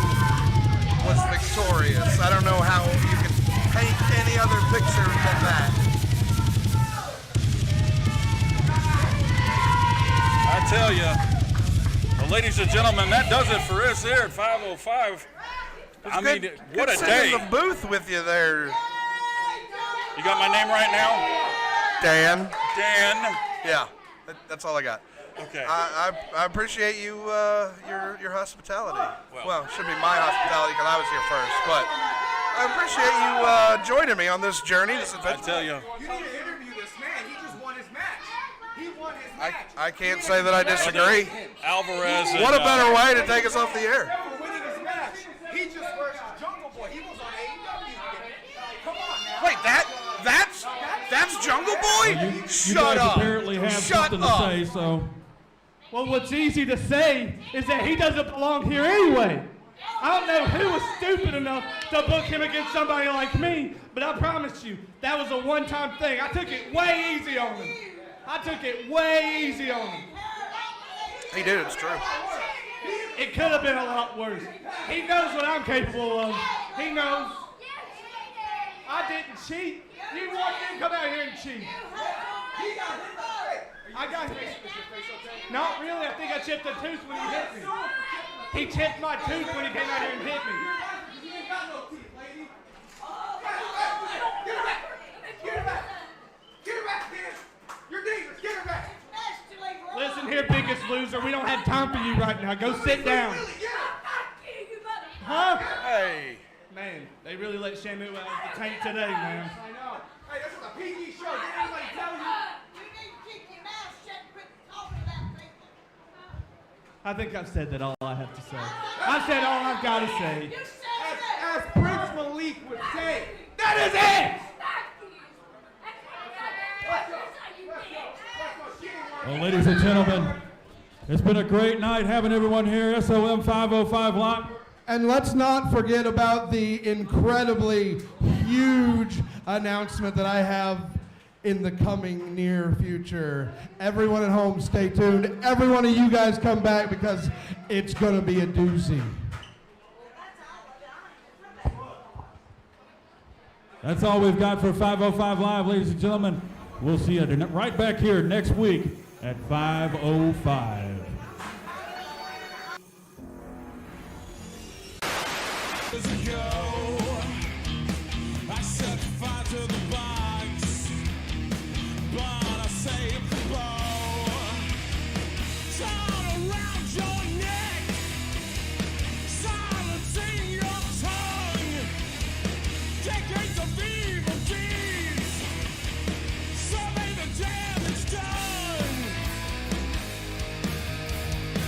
was victorious. I don't know how you can paint any other picture than that. I tell you, well, ladies and gentlemen, that does it for us here at 505. I mean, what a sitting day. in the booth with you there. You got my name right now? Dan. Dan. Yeah, that's all I got. Okay. I appreciate you, your hospitality. Well, it should be my hospitality because I was here first, but I appreciate you joining me on this journey, this adventure. I tell you. You need to interview this man. He just won his match. He won his match. I can't say that I disagree. Alvarez. What a better way to take us off the air. For winning his match. He just versus Jungle Boy. He was on AEW. Come on now. Wait, that's Jungle Boy? You Shut guys up. apparently have Shut something up. to say, so. Well, what's easy to say is that he doesn't belong here anyway. I don't know who was stupid enough to book him against somebody like me, but I promise you, that was a one-time thing. I took it way easy on him. He did, it's true. It could have been a lot worse. He knows what I'm capable of. He knows. I didn't cheat. You want me to come out here and cheat? I got hit. Not really. I think I chipped a tooth when he hit me. He chipped my tooth when he came out here and hit me. loser. We don't have time for you right now. Go sit down. Huh? Hey. Man, they really let Shamu out of the tank today, man. I know. Hey, this is a PG show. Did anybody tell you? You need to keep your mouth shut and quit talking about people. I think I've said that all I have to say. I've said all I've got to say. As Prince Malik would say, That is it! Well, ladies and gentlemen, it's been a great night having everyone here. SOM 505 Live. And let's not forget about the incredibly huge announcement that I have in the coming near future. Everyone at home, stay tuned. Every one of you guys come back because it's going to be a doozy. That's all we've got for 505 Live, ladies and gentlemen. We'll see you right back here next week at 505. I set fire to the box, but I saved the bow. Tied around your neck, silencing your tongue. Decades of evil deeds, survey the damage done.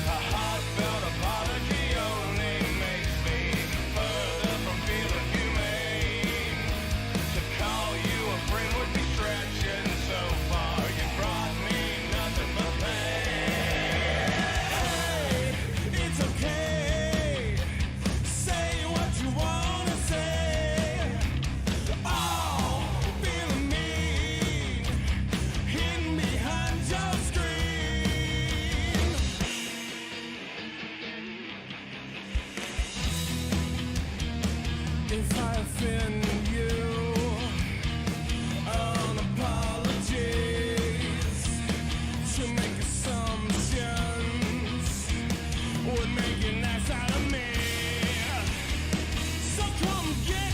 A heartfelt apology only makes me further from feeling humane. To call you a friend would be stretching so far. You brought me nothing but pain. Hey, it's okay. Say what you wanna say. Oh, feeling mean, hidden behind your screen. If I offend you, an apologies to make assumptions would make an ass out of me. So come get